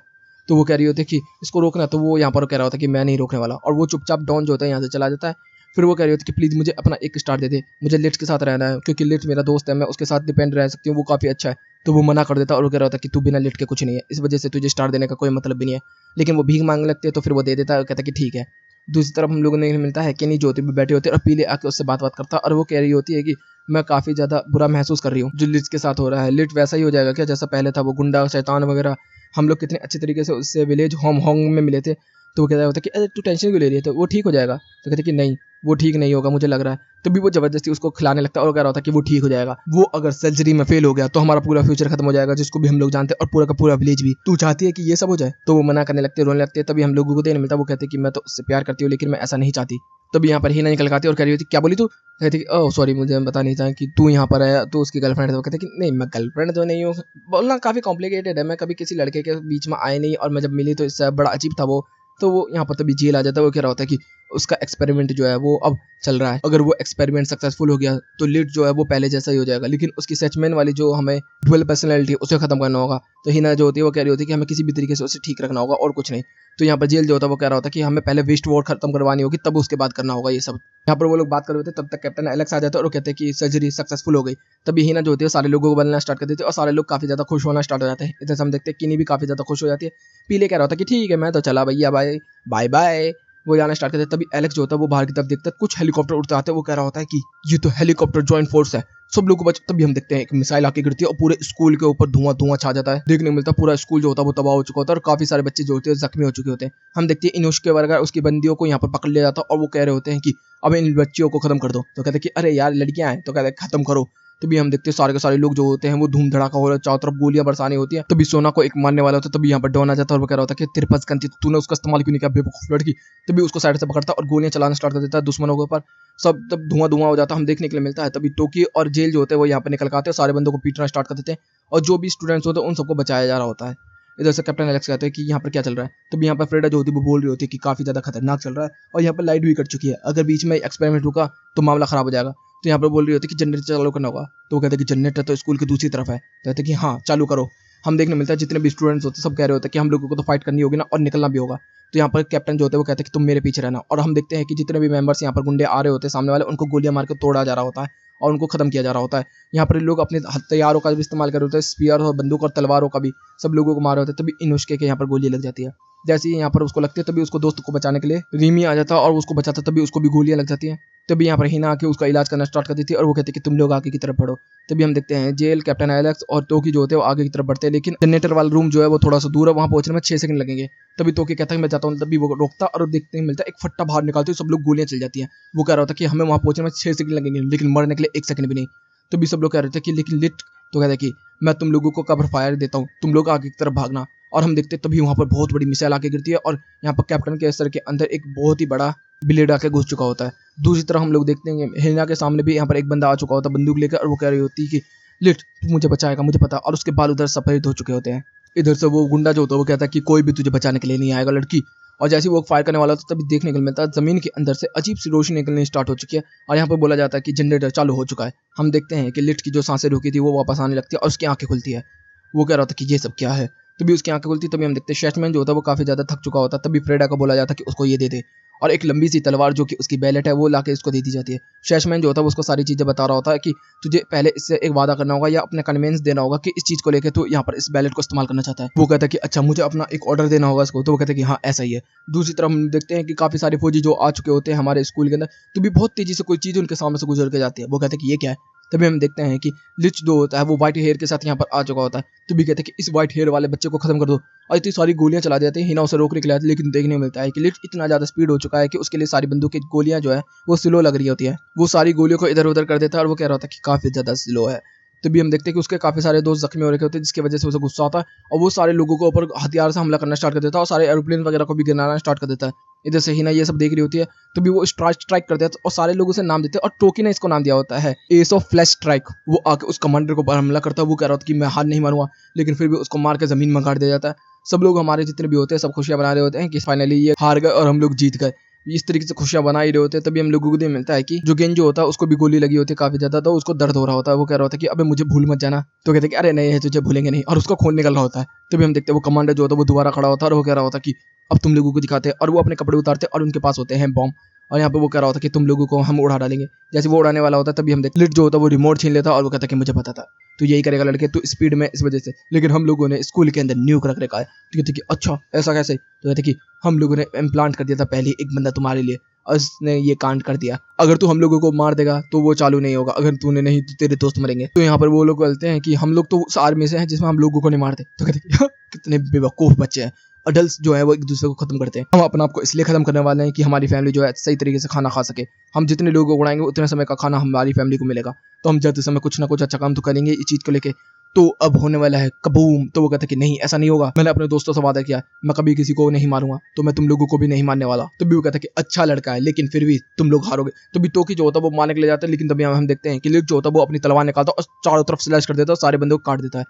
तो वो कह रही होती है कि इसको रोकना, तो वो यहाँ पर कह रहा होता कि मैं नहीं रोकने वाला और वो चुपचाप डॉन जो होता है यहाँ से चला जाता है। फिर वो कह रही होती कि प्लीज़ मुझे अपना एक स्टार दे दे, मुझे लिट्स के साथ रहना है क्योंकि लिट्स मेरा दोस्त है, मैं उसके साथ डिपेंड रह सकती हूँ, वो काफ़ी अच्छा है। तो वो मना कर देता और वो कह रहा होता कि तू बिना लिट के कुछ नहीं है, इस वजह से तुझे स्टार देने का कोई मतलब भी नहीं है। लेकिन वो भीख मांगने लगती है तो फिर वो दे देता है और कहता है कि ठीक है। दूसरी तरफ हम लोगों ने मिलता है केनी जो होती है बैठी होती है और पीले आके उससे बात करता है और वो कह रही होती है कि मैं काफ़ी ज़्यादा बुरा महसूस कर रही हूँ जो लिट्स के साथ हो रहा है। लिट वैसा ही हो जाएगा क्या जैसा पहले था, वो गुंडा शैतान वगैरह, हम लोग कितने अच्छे तरीके से उससे विलेज होंग में मिले थे। तो वो कहता होता कि अरे तू टेंशन क्यों ले रही है, तो वो ठीक हो जाएगा। तो कहते कि नहीं वो ठीक नहीं होगा मुझे लग रहा है। तभी वो जबरदस्ती उसको खिलाने लगता है और कह रहा होता कि वो ठीक हो जाएगा, वो अगर सर्जरी में फेल हो गया तो हमारा पूरा फ्यूचर खत्म हो जाएगा जिसको भी हम लोग जानते हैं और पूरा का पूरा विलेज भी। तू चाहती है कि ये सब हो जाए? तो वो मना करने लगते, रोने लगते। तभी हम लोगों को देने मिलता, वो कहते कि मैं तो उससे प्यार करती हूँ लेकिन मैं ऐसा नहीं चाहती। तभी यहाँ पर हिना निकल के आती है और कह रही होती क्या बोली तू? कहती कि ओह सॉरी मुझे पता नहीं था कि तू यहाँ पर है, तो उसकी गर्लफ्रेंड है। वो कहते कि नहीं मैं गर्लफ्रेंड तो नहीं हूँ। बोलना काफ़ी कॉम्प्लिकेटेड है, मैं कभी किसी लड़के के बीच में आए नहीं और मैं जब मिली तो इससे बड़ा अजीब था वो। तो वो यहाँ पर तभी जेल आ जाता है, वो कह रहा होता है कि उसका एक्सपेरिमेंट जो है वो अब चल रहा है। अगर वो एक्सपेरिमेंट सक्सेसफुल हो गया तो लिट जो है वो पहले जैसा ही हो जाएगा, लेकिन उसकी सचमैन वाली जो हमें डुअल पर्सनैलिटी उसे खत्म करना होगा। तो हिना जो होती है वो कह रही होती है कि हमें किसी भी तरीके से उसे ठीक रखना होगा और कुछ नहीं। तो यहाँ पर जेल जो होता है वो कह रहा होता है कि हमें पहले वेस्ट वॉर खत्म करवानी होगी, तब उसके बाद करना होगा ये सब। यहाँ पर वो लोग बात कर रहे थे, तब तक कैप्टन एलेक्स आ जाता है और वो कहते हैं कि सर्जरी सक्सेसफुल हो गई। तभी हिना जो होती है सारे लोगों को बोलना स्टार्ट कर देती है और सारे लोग काफी ज्यादा खुश होना स्टार्ट हो जाते हैं। इधर से हम देखते हैं किनी भी काफी ज्यादा खुश हो जाती है। पीले कह रहा होता है कि ठीक है मैं तो चला भैया, बाय बाय बाय। वो जाना स्टार्ट कर देता है। तभी एलेक्स जो होता है वो बाहर की तरफ देखता है, कुछ हेलीकॉप्टर उड़ते आते हैं। वो कह रहा होता है कि ये तो हेलीकॉप्टर जॉइंट फोर्स है, सब लोगों को बच। तभी हम देखते हैं एक मिसाइल आके गिरती है और पूरे स्कूल के ऊपर धुआं धुआं छा जाता है। देखने को मिलता है पूरा स्कूल जो होता है वो तबाह हो चुका होता है और काफी सारे बच्चे जो होते हैं जख्मी हो चुके होते हैं। हम देखते हैं इनुष के वर्ग उसकी बंदियों को यहाँ पर पकड़ लिया जाता है और वो कह रहे होते हैं कि अब इन बच्चियों को खत्म कर दो। तो कहते हैं कि अरे यार लड़कियां हैं, तो कहते हैं खत्म करो। तभी हम देखते हैं सारे के सारे लोग जो होते हैं वो धूम धड़ाका हो रहा है, चारों तरफ गोलियां बरसानी होती है। तभी सोना को एक मारने वाला होता है। तभी यहाँ पर डॉन आ जाता है और वो कह रहा होता है कि तेरे पास गन थी, तूने उसका इस्तेमाल क्यों नहीं किया बेवकूफ लड़की। तभी उसको साइड से पकड़ता है और गोलियां चलाना स्टार्ट कर देता है दुश्मनों के ऊपर। सब तब धुआं धुआं हो जाता है, हम देखने के लिए मिलता है। तभी टोकी और जेल जो होते हैं वो यहाँ पर निकल के आते हैं, सारे बंदों को पीटना स्टार्ट कर देते हैं और जो भी स्टूडेंट्स होते हैं उन सबको बचाया जा रहा होता है। इधर से कैप्टन एलेक्स कहते हैं कि यहाँ पर क्या चल रहा है। तभी यहाँ पर फ्रेडा जो होती है वो बोल रही होती है कि काफी ज्यादा खतरनाक चल रहा है और यहाँ पर लाइट भी कट चुकी है, अगर बीच में एक्सपेरिमेंट रुका तो मामला खराब हो जाएगा। तो यहाँ पर बोल रही होती है कि जनरेटर चालू करना होगा। तो वो कहते हैं कि जनरेटर तो स्कूल की दूसरी तरफ है। तो कहते हैं कि हाँ चालू करो। हम देखने मिलता है जितने भी स्टूडेंट्स होते हैं सब कह रहे होते हैं कि हम लोगों को तो फाइट करनी होगी ना और निकलना भी होगा। तो यहाँ पर कैप्टन जो होते हैं वो कहते हैं कि तुम मेरे पीछे रहना। और हम देखते हैं कि जितने भी मेंबर्स यहाँ पर गुंडे आ रहे होते हैं सामने वाले, उनको गोलियां मार के तोड़ा जा रहा होता है और उनको खत्म किया जा रहा होता है। यहाँ पर लोग अपने हथियारों का भी इस्तेमाल कर रहे होते हैं, स्पीयर और बंदूक और तलवारों का भी, सब लोगों को मार रहे होते हैं। तभी इनुष्के के यहाँ पर गोली लग जाती है। जैसे ही यहाँ पर उसको लगती है तभी उसको दोस्त को बचाने के लिए रीमी आ जाता है और उसको बचाता है, तभी उसको भी गोलियां लग जाती हैं। तभी यहाँ पर हिना आके उसका इलाज करना स्टार्ट कर देती है और वो कहती है कि तुम लोग आगे की तरफ बढ़ो। तभी हम देखते हैं जेल, कैप्टन एलेक्स और टोकी जो होते हैं वो आगे की तरफ बढ़ते हैं, लेकिन जनरेटर वाला रूम जो है वो थोड़ा सा दूर है, वहां पहुंचने में 6 सेकंड लगेंगे। तभी टोकी कहता है कि मैं जाता हूँ। तभी वो रोकता और देखते ही मिलता है एक फट्टा बाहर निकालते सब लोग गोलियां चल जाती हैं। वो कह रहा होता है कि हमें वहां पहुंचने में 6 सेकंड लगेंगे लेकिन मरने के लिए 1 सेकंड भी नहीं। तभी सब लोग कह रहे थे कि लेकिन लिट तो कहता है कि मैं तुम लोगों को कवर फायर देता हूँ, तुम लोग आगे की तरफ भागना। और हम देखते तभी वहां पर बहुत बड़ी मिसाइल आके गिरती है और यहाँ पर कैप्टन के सर के अंदर एक बहुत ही बड़ा ब्लेड आके घुस चुका होता है। दूसरी तरफ हम लोग देखते हैं हिना के सामने भी यहाँ पर एक बंदा आ चुका होता है बंदूक लेकर और वो कह रही होती है कि लिट तू मुझे बचाएगा, मुझे पता। और उसके बाल उधर सफेद हो चुके होते हैं। इधर से वो गुंडा जो होता है वो कहता है कि कोई भी तुझे बचाने के लिए नहीं आएगा लड़की। और जैसे ही वो फायर करने वाला था तभी देखने को मिलता है जमीन के अंदर से अजीब सी रोशनी निकलनी स्टार्ट हो चुकी है और यहाँ पर बोला जाता है कि जनरेटर चालू हो चुका है। हम देखते हैं कि लिट की जो सांसें रुकी थी वो वापस आने लगती है और उसकी आंखें खुलती है। वो कह रहा था कि ये सब क्या है। तभी उसकी आंखें खुलती, तभी हम देखते हैं शेषमैन जो होता है वो काफी ज्यादा थक चुका होता है। तभी फ्रेडा को बोला जाता है कि उसको ये दे दे और एक लंबी सी तलवार जो कि उसकी बैलेट है वो लाके इसको दे दी जाती है। शेषमैन जो होता है वो उसको सारी चीजें बता रहा होता है कि तुझे पहले इससे एक वादा करना होगा या अपने कन्वेंस देना होगा कि इस चीज को लेकर तू यहाँ पर इस बैलेट को इस्तेमाल करना चाहता है। वो कहता है कि अच्छा मुझे अपना एक ऑर्डर देना होगा इसको। तो वो कहता है कि हाँ ऐसा ही है। दूसरी तरफ हम देखते हैं कि काफी सारे फौजी जो आ चुके होते हैं हमारे स्कूल के अंदर, तो भी बहुत तेजी से कोई चीज उनके सामने से गुजर के जाती है। वो कहते हैं कि ये क्या है। तभी हम देखते हैं कि लिच जो होता है वो व्हाइट हेयर के साथ यहाँ पर आ चुका होता है। तो भी कहते हैं कि इस व्हाइट हेयर वाले बच्चे को खत्म कर दो और इतनी सारी गोलियां चला देते हैं। हिना उसे रोकने के लिए आती है, लेकिन देखने को मिलता है कि लिच इतना ज्यादा स्पीड हो चुका है कि उसके लिए सारी बंदूक की गोलियां जो है वो स्लो लग रही होती है। वो सारी गोलियों को इधर उधर कर देता है और वो कह रहा होता है कि काफी ज्यादा स्लो है। तभी हम देखते हैं कि उसके काफी सारे दोस्त जख्मी हो रखे होते हैं जिसकी वजह से उसे गुस्सा आता है और वो सारे लोगों के ऊपर हथियार से हमला करना स्टार्ट कर देता है और सारे एरोप्लेन वगैरह को भी गिराना स्टार्ट कर देता है। इधर से हिना ये सब देख रही होती है, तो भी वो स्ट्राइक कर देता है और सारे लोग उसे नाम देते हैं और टोकी ने इसको नाम दिया होता है एस ऑफ फ्लैश स्ट्राइक। वो आके उस कमांडर को हमला करता है। वो कह रहा होता है कि मैं हार नहीं मारूंगा, लेकिन फिर भी उसको मार के जमीन में गाड़ दिया जाता है। सब लोग हमारे जितने भी होते हैं सब खुशियां बना रहे होते हैं कि फाइनली ये हार गए और हम लोग जीत गए। इस तरीके से खुशियां बना ही रहे होते हैं। तभी हम लोगों को मिलता है कि जो गेंजो होता है उसको भी गोली लगी होती है काफी ज्यादा, तो उसको दर्द हो रहा होता है। वो कह रहा होता है कि अबे मुझे भूल मत जाना। तो कहते हैं कि अरे नहीं है तुझे भूलेंगे नहीं, और उसका खून निकल रहा होता है। तभी हम देखते हैं वो कमांडर जो होता है वो दोबारा खड़ा होता है और वो कह रहा होता है कि अब तुम लोगों को दिखाते हैं, और वो अपने कपड़े उतारते हैं और उनके पास होते हैं बॉम्ब। और यहाँ पे वो कह रहा होता है कि तुम लोगों को हम उड़ा डालेंगे। जैसे वो उड़ाने वाला होता है तभी हम देखते लिट जो होता है वो रिमोट छीन लेता है और वो कहता है कि मुझे पता था तो यही करेगा लड़के, तो स्पीड में इस वजह से, लेकिन हम लोगों ने स्कूल के अंदर न्यूक रख रखा है। तो कहते कि अच्छा ऐसा कैसे। तो कहते कि हम लोगों ने इम्प्लांट कर दिया था पहले एक बंदा तुम्हारे लिए और उसने ये कांड कर दिया। अगर तू हम लोगों को मार देगा तो वो चालू नहीं होगा, अगर तूने नहीं तो तेरे दोस्त मरेंगे। तो यहाँ पर वो लोग बोलते हैं कि हम लोग तो उस आर्मी से हैं जिसमें हम लोगों को नहीं मारते। तो कहते कि कितने बेवकूफ बच्चे हैं, अडल्ट जो है वो एक दूसरे को खत्म करते हैं। हम अपने आप को इसलिए खत्म करने वाले हैं कि हमारी फैमिली जो है सही तरीके से खाना खा सके। हम जितने लोगों को उड़ाएंगे उतने समय का खाना हमारी फैमिली को मिलेगा, तो हम जाते समय कुछ ना कुछ अच्छा काम तो करेंगे इस चीज को लेके। तो अब होने वाला है कबूम। तो वो कहता है कि नहीं ऐसा नहीं होगा, मैंने अपने दोस्तों से वादा किया मैं कभी किसी को नहीं मारूंगा, तो मैं तुम लोगों को भी नहीं मारने वाला। तो भी वो कहता है कि अच्छा लड़का है लेकिन फिर भी तुम लोग हारोगे। तो भी टोकी जो होता है वो मारने के लिए जाता है, लेकिन तभी हम देखते हैं कि लिट जो होता है वो अपनी तलवार निकालता है और चारों तरफ स्लैश कर देता है और सारे बंदे को काट देता है।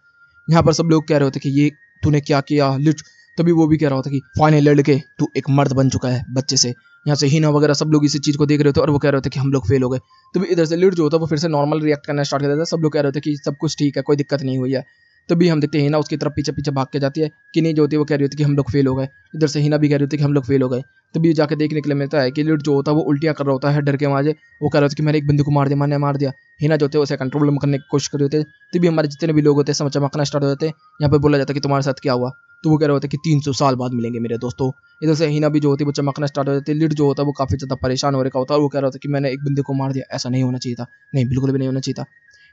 यहाँ पर सब लोग कह रहे होते हैं कि ये तूने क्या किया लिट, तभी वो भी कह रहा होता कि फाइनल लड़के तू एक मर्द बन चुका है बच्चे से। यहाँ से हीना वगैरह सब लोग इसी चीज को देख रहे होते और वो कह रहे होते कि हम लोग फेल हो गए। तभी इधर से लिड जो होता है वो फिर से नॉर्मल रिएक्ट करना स्टार्ट कर देता है। सब लोग कह रहे होते कि सब कुछ ठीक है, कोई दिक्कत नहीं हुई है। तभी हम देखते हैं हीना उसकी तरफ पीछे पीछे भाग के जाती है कि नहीं जो होती है वो कह रही होती है कि हम लोग फेल हो गए। इधर से हीना भी कह रही होती है कि हम लोग फेल हो गए। तभी जाके देखने के लिए मिलता है कि लिड जो होता है वो उल्टियां कर रहा होता है डर के मारे। वो कह रहा होता है कि मैंने एक बंदे को मार दिया, मैंने मार दिया। हीना जो होते हैं उसे कंट्रोल करने की कोशिश कर रहे होते हैं। तभी हमारे जितने भी लोग होते हैं समझ चमकना स्टार्ट हो जाते हैं। यहाँ पे बोला जाता है कि तुम्हारे साथ क्या हुआ। तो वो कह रहे होते हैं कि 300 साल बाद मिलेंगे मेरे दोस्तों। इधर से हीना भी जो होती है वो चमकना स्टार्ट हो जाती है। लिड जो होता है वो काफी ज्यादा परेशान हो रखा होता है और वो कह रहा होता है कि मैंने एक बंदे को मार दिया, ऐसा नहीं होना चाहिए था, नहीं बिल्कुल भी नहीं होना चाहिए था।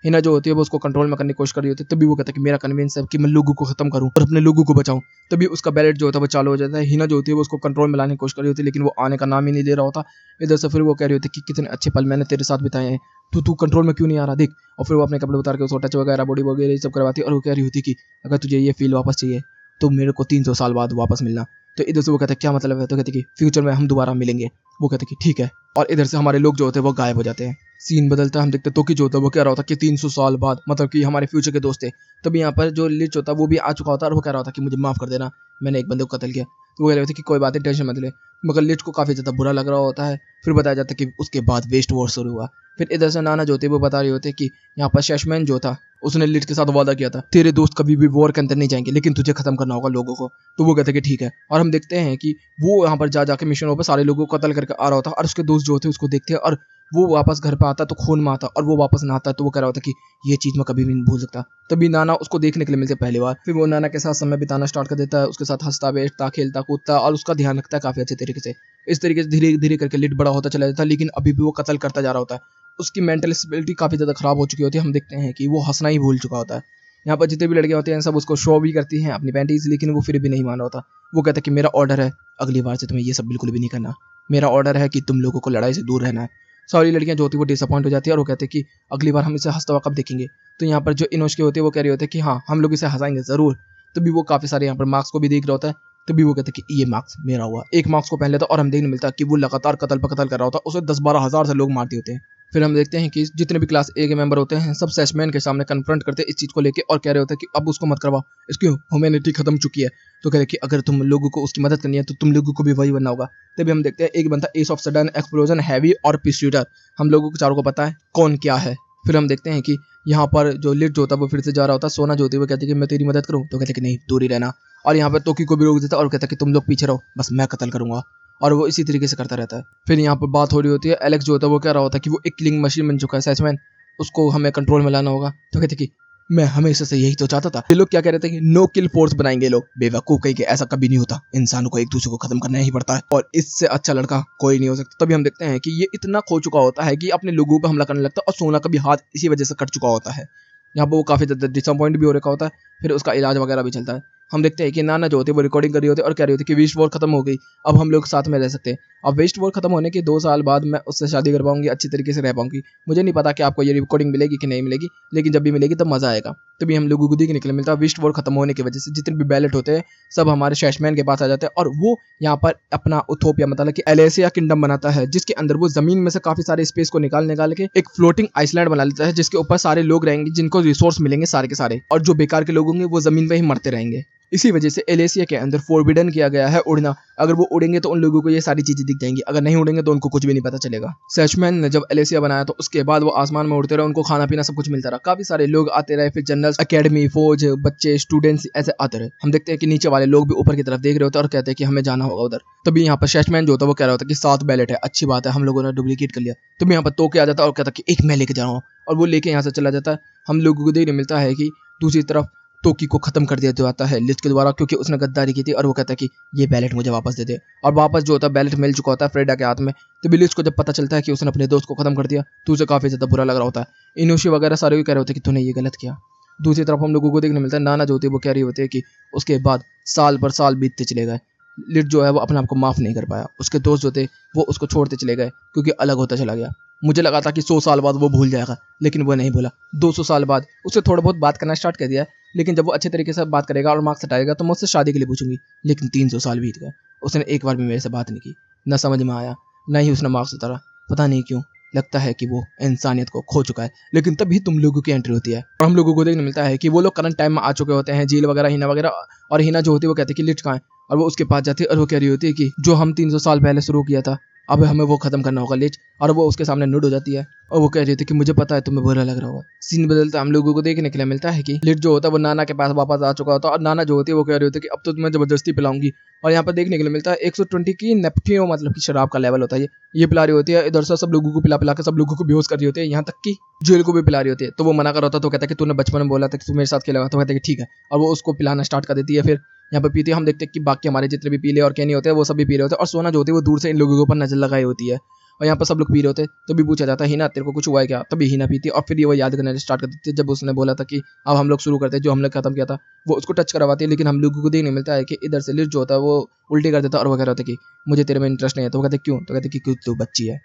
हिना जो होती है वो उसको कंट्रोल में करने की कोशिश कर रही होती है। तभी वो कहता है कि मेरा कन्विंस है कि मैं लोगों को खत्म करूं और अपने लोगों को बचाऊं। तभी उसका बैलेट जो होता है वो चालू हो जाता है। हिना जो होती है वो उसको कंट्रोल में लाने की कोशिश कर रही होती है लेकिन वो आने का नाम ही नहीं ले रहा होता। इधर से फिर वो कह रही होती है कि कितने अच्छे पल मैंने तेरे साथ बिताए हैं, तू कंट्रोल में क्यों नहीं आ रहा देख। और फिर वो अपने कपड़े उतार के उसको टच वगैरह बॉडी वगैरह ये सब करवाती है और वो कह रही होती है कि अगर तुझे ये फील वापस चाहिए तो मेरे को 300 साल बाद वापस मिलना। तो इधर से वो कहते हैं क्या मतलब है। तो कहते हैं कि फ्यूचर में हम दोबारा मिलेंगे। वो कहते हैं कि ठीक है। और इधर से हमारे लोग जो होते हैं वो गायब हो जाते हैं। सीन बदलता है, हम देखते हैं तोकी जो होता है वो कह रहा होता है कि 300 साल बाद, मतलब कि हमारे फ्यूचर के दोस्त थे। तभी यहाँ पर जो लिच होता है वो भी आ चुका होता है और वो कह रहा होता है कि मुझे माफ कर देना, मैंने एक बंदे को कत्ल किया। तो वो कह रहे होते कि कोई बात नहीं, टेंशन मत ले। मगर लिच को काफी ज्यादा बुरा लग रहा होता है। फिर बताया जाता है कि उसके बाद वेस्ट वॉर शुरू हुआ। फिर इधर से नाना जो होते वो बता रहे होते कि यहाँ पर शैशमैन जो था उसने लिच के साथ वादा किया था, तेरे दोस्त कभी भी वॉर के अंदर नहीं जाएंगे लेकिन तुझे खत्म करना होगा लोगों को। तो वो कहते कि ठीक है। और हम देखते हैं कि वो यहाँ पर जा जाके मिशनों पर सारे लोगों को कत्ल करके आ रहा होता है और उसके दोस्त जो होते हैं उसको देखते हैं और वो वापस घर पे आता तो खून में आता और वो वापस ना आता। तो वो कह रहा होता कि ये चीज मैं कभी भी नहीं भूल सकता। तभी नाना उसको देखने के लिए मिलते पहली बार। फिर वो नाना के साथ समय बिताना स्टार्ट कर देता है, उसके साथ हंसता बैठता खेलता कूदता और उसका ध्यान रखता है काफी अच्छे तरीके से। इस तरीके से धीरे धीरे करके लिट बड़ा होता चला जाता है लेकिन अभी भी वो कत्ल करता जा रहा होता है। उसकी मेंटल स्टेबिलिटी काफी ज्यादा खराब हो चुकी होती है। हम देखते हैं कि वो हंसना ही भूल चुका होता है। यहाँ पर जितने भी लड़के होते हैं सब उसको शो भी करती हैं अपनी पैंटीज, लेकिन वो फिर भी नहीं मान रहा होता। वो कहता है कि मेरा ऑर्डर है, अगली बार से तुम्हें ये सब बिल्कुल भी नहीं करना। मेरा ऑर्डर है कि तुम लोगों को लड़ाई से दूर रहना है। सारी लड़कियां जो होती है वो डिसअपॉइंट हो जाती है और वो कहते हैं कि अगली बार हम इसे हंसता हुआ कब देखेंगे। तो यहाँ पर जो इनोश के होते हैं वो कह रहे होते हैं कि हाँ हम लोग इसे हंसाएंगे जरूर। तभी वो काफी सारे यहाँ पर मार्क्स को भी देख रहा होता है। तभी वो कहते हैं कि ये मार्क्स मेरा हुआ। एक मार्क्स को पहन लेता और हम देखने मिलता है कि वो लगातार कत्ल पर कत्ल कर रहा होता है। उसे 10-12 हजार से लोग मारते होते हैं। फिर हम देखते हैं कि जितने भी क्लास ए के मेंबर होते हैं सब सैशमैन के सामने कन्फ्रंट करते हैं इस चीज को लेके और कह रहे होते हैं कि अब उसको मत करवाओ, इसकी ह्यूमैनिटी खत्म चुकी है। तो कह रहे कि अगर तुम लोगों को उसकी मदद करनी है तो तुम लोगों को भी वही बनना होगा। तभी हम देखते हैं एक बनता S of sudden, explosion, heavy और पीस। हम लोगों को चारों को पता है कौन क्या है। फिर हम देखते हैं कि यहाँ पर जो लिट जो होता है वो फिर से जा रहा होता है। सोना जो होती है वो कहती है कि मैं तेरी मदद करूँ। तो कहते कि नहीं दूर ही रहना। और यहाँ पर तोकी को भी रोक देता है और कहता है कि तुम लोग पीछे रहो, बस मैं कत्ल करूंगा। और वो इसी तरीके से करता रहता है। फिर यहाँ पर बात हो रही होती है, एलेक्स जो होता है वो कह रहा होता है कि वो एक किलिंग मशीन बन चुका है सैचमैन, उसको हमें कंट्रोल में लाना होगा। तो कहते कि मैं हमेशा से यही तो चाहता था। ये लोग क्या कह रहे थे कि नो किल फोर्स बनाएंगे लोग, बेवकूफ कहीं के, ऐसा कभी नहीं होता, इंसानों को एक दूसरे को खत्म करना ही पड़ता है और इससे अच्छा लड़का कोई नहीं हो सकता। तभी हम देखते हैं कि ये इतना खो चुका होता है कि अपने लोगों पर हमला करने लगता है और सोना का भी हाथ इसी वजह से कट चुका होता है। यहाँ पर वो काफी ज्यादा डिसअपॉइंट भी हो रखा होता है। फिर उसका इलाज वगैरह भी चलता है। हम देखते हैं कि नाना जो होते हैं वो रिकॉर्डिंग कर रही होती है और कह रही होती है कि वेस्ट वॉर खत्म हो गई, अब हम लोग साथ में रह सकते हैं। अब वेस्ट वॉर खत्म होने के 2 साल बाद मैं उससे शादी कर पाऊंगी, अच्छी तरीके से रह पाऊंगी। मुझे नहीं पता कि आपको ये रिकॉर्डिंग मिलेगी कि नहीं मिलेगी, लेकिन जब भी मिलेगी तब मजा आएगा। तभी हम लोगों को देखने के लिए मिलता है वेस्ट वॉर खत्म होने की वजह से जितने भी बैलेट होते हैं सब हमारे शैशमैन के पास आ जाते हैं और वो यहाँ पर अपना उथोपिया मतलब कि एलेसिया किंगडम बनाता है, जिसके अंदर वो जमीन में से काफी सारे स्पेस को निकाल के एक फ्लोटिंग आइसलैंड बना लेता है जिसके ऊपर सारे लोग रहेंगे जिनको रिसोर्स मिलेंगे सारे के सारे, और जो बेकार के लोग होंगे वो जमीन पे ही मरते रहेंगे। इसी वजह से एलेसिया के अंदर फोरबिडन किया गया है उड़ना। अगर वो उड़ेंगे तो उन लोगों को ये सारी चीजें दिख जाएंगी, अगर नहीं उड़ेंगे तो उनको कुछ भी नहीं पता चलेगा। सैचमैन ने जब एलेसिया बनाया तो उसके बाद वो आसमान में उड़ते रहे, उनको खाना पीना सब कुछ मिलता रहा, काफी सारे लोग आते रहे, फिर जनरल्स, एकेडमी, फौज, बच्चे, स्टूडेंट्स ऐसे आते रहे। हम देखते हैं कि नीचे वाले लोग भी ऊपर की तरफ देख रहे होते हैं और कहते हैं कि हमें जाना होगा उधर। तभी यहाँ पर सैचमैन जो होता है वो कह रहा होता है कि 7 बैलेट है, अच्छी बात है, हम लोगों ने डुप्लीकेट कर लिया। तभी यहाँ पर तोके आ जाता है और कहता है कि एक मैं लेके जा रहा हूँ, और वो लेके यहाँ से चला जाता है। हम लोगों को देखने मिलता है कि दूसरी तरफ तोकी को खत्म कर दिया जाता है लिस्ट के द्वारा, क्योंकि उसने गद्दारी की थी, और वो कहता है कि ये बैलेट मुझे वापस दे दे। और वापस जो होता है बैलेट मिल चुका होता है फ्रेडा के हाथ में। तो लिस्ट को जब पता चलता है कि उसने अपने दोस्त को खत्म कर दिया तो उसे काफी ज्यादा बुरा लग रहा होता है। इनोशी वगैरह सारे भी कह रहे होते हैं कि तूने ये गलत किया। दूसरी तरफ हम लोगों को देखने मिलता है नाना जो होती है वो कह रही होती है कि उसके बाद साल पर साल बीतते चले गए, लिट जो है वो अपने आप को माफ नहीं कर पाया, उसके दोस्त जो थे वो उसको छोड़ते चले गए क्योंकि अलग होता चला गया। मुझे लगा था कि 100 साल बाद वो भूल जाएगा, लेकिन वो नहीं भूला। 200 साल बाद उससे थोड़ा बहुत बात करना स्टार्ट कर दिया है, लेकिन जब वो अच्छे तरीके से बात करेगा और मार्क्स हटाएगा तो मैं उससे शादी के लिए पूछूंगी। लेकिन 300 साल बीत गए, उसने एक बार भी मेरे से बात नहीं की, न समझ में आया, न ही उसने मार्क्स उतारा, पता नहीं क्यों, लगता है कि वो इंसानियत को खो चुका है। लेकिन तभी तुम लोगों की एंट्री होती है और हम लोगों को देखने मिलता है कि वो लोग करंट टाइम में आ चुके होते हैं, झील वगैरह, हिना वगैरह। और हिना जो होती है वो कहती है कि लिट कहाँ है, और वो उसके पास जाती है और वो कह रही होती है कि जो हम 300 साल पहले शुरू किया था, अब हमें वो खत्म करना होगा लिच। और वो उसके सामने नुड हो जाती है और वो कह रही थी कि मुझे पता है तुम्हें बुरा लग रहा होगा। सीन बदलता हम लोगों को देखने के लिए मिलता है कि लिट जो होता है वो नाना के पास वापस आ चुका होता है और नाना जो होती है वो कह रही होती है कि अब तो तुम्हें जबरदस्ती पिलाऊंगी। और यहाँ पर देखने के लिए मिलता है 120 की नेप्टियो मतलब की शराब का लेवल होता है। ये पिला रही होती है, इधर से सब लोगों को पिला पिला के सब लोगों को बेहोश कर रही होती है, यहाँ तक कि जेल को भी पिला रही होती है। तो वो मना कर होता है, तो कहता है कि तूने बचपन में बोला था कि तू मेरे साथ खेलेगा, तो कहता है कि ठीक है। और वो उसको पिलाना स्टार्ट कर देती है। फिर यहाँ पर पीते हम देखते हैं कि बाकी हमारे जितने भी पीले और कैनी होते हैं वो सभी पी रहे होते हैं और सोना जो होती है वो दूर से इन लोगों के ऊपर नजर लगाई होती है। और यहाँ पर सब लोग पी रहे होते हैं, तो भी पूछा जाता है हिना तेरे को कुछ हुआ है क्या, तभी हिना पीती है और फिर ये वो याद करना स्टार्ट कर देती है जब उसने बोला था कि अब हम लोग शुरू करते हैं, जो हमने खत्म किया था। वो उसको टच करवाती है, लेकिन हम लोगों को देखने मिलता है कि इधर से लिस्ट जो होता है वो उल्टी कर देता है और वो कह रहा होता है कि मुझे तेरे में इंटरेस्ट नहीं है। तो कहते क्यों, तो कहते कि क्यों तू बच्ची है।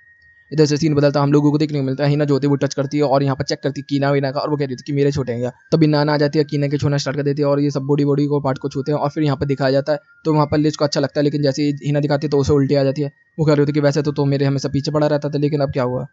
इधर से सीन बदलता हम लोगों को देखने को मिलता है हिना जो होती है वो टच करती है और यहाँ पर चेक करती है कीना वीना का और वो कह रही थी कि मेरे छोटे हैं क्या। तभी नाना आ जाती है, कीना के छूना स्टार्ट कर देती है और ये सब बॉडी बॉडी को पार्ट को छूते हैं और फिर यहाँ पर दिखाया जाता है। तो वहाँ पर लिस्ट को अच्छा लगता है, लेकिन जैसे ही हिना दिखाती है तो उसे उल्टी आ जाती है। वो कह रही होती है कि वैसे तो मेरे हमेशा पीछे पड़ा रहता था, लेकिन अब क्या हुआ।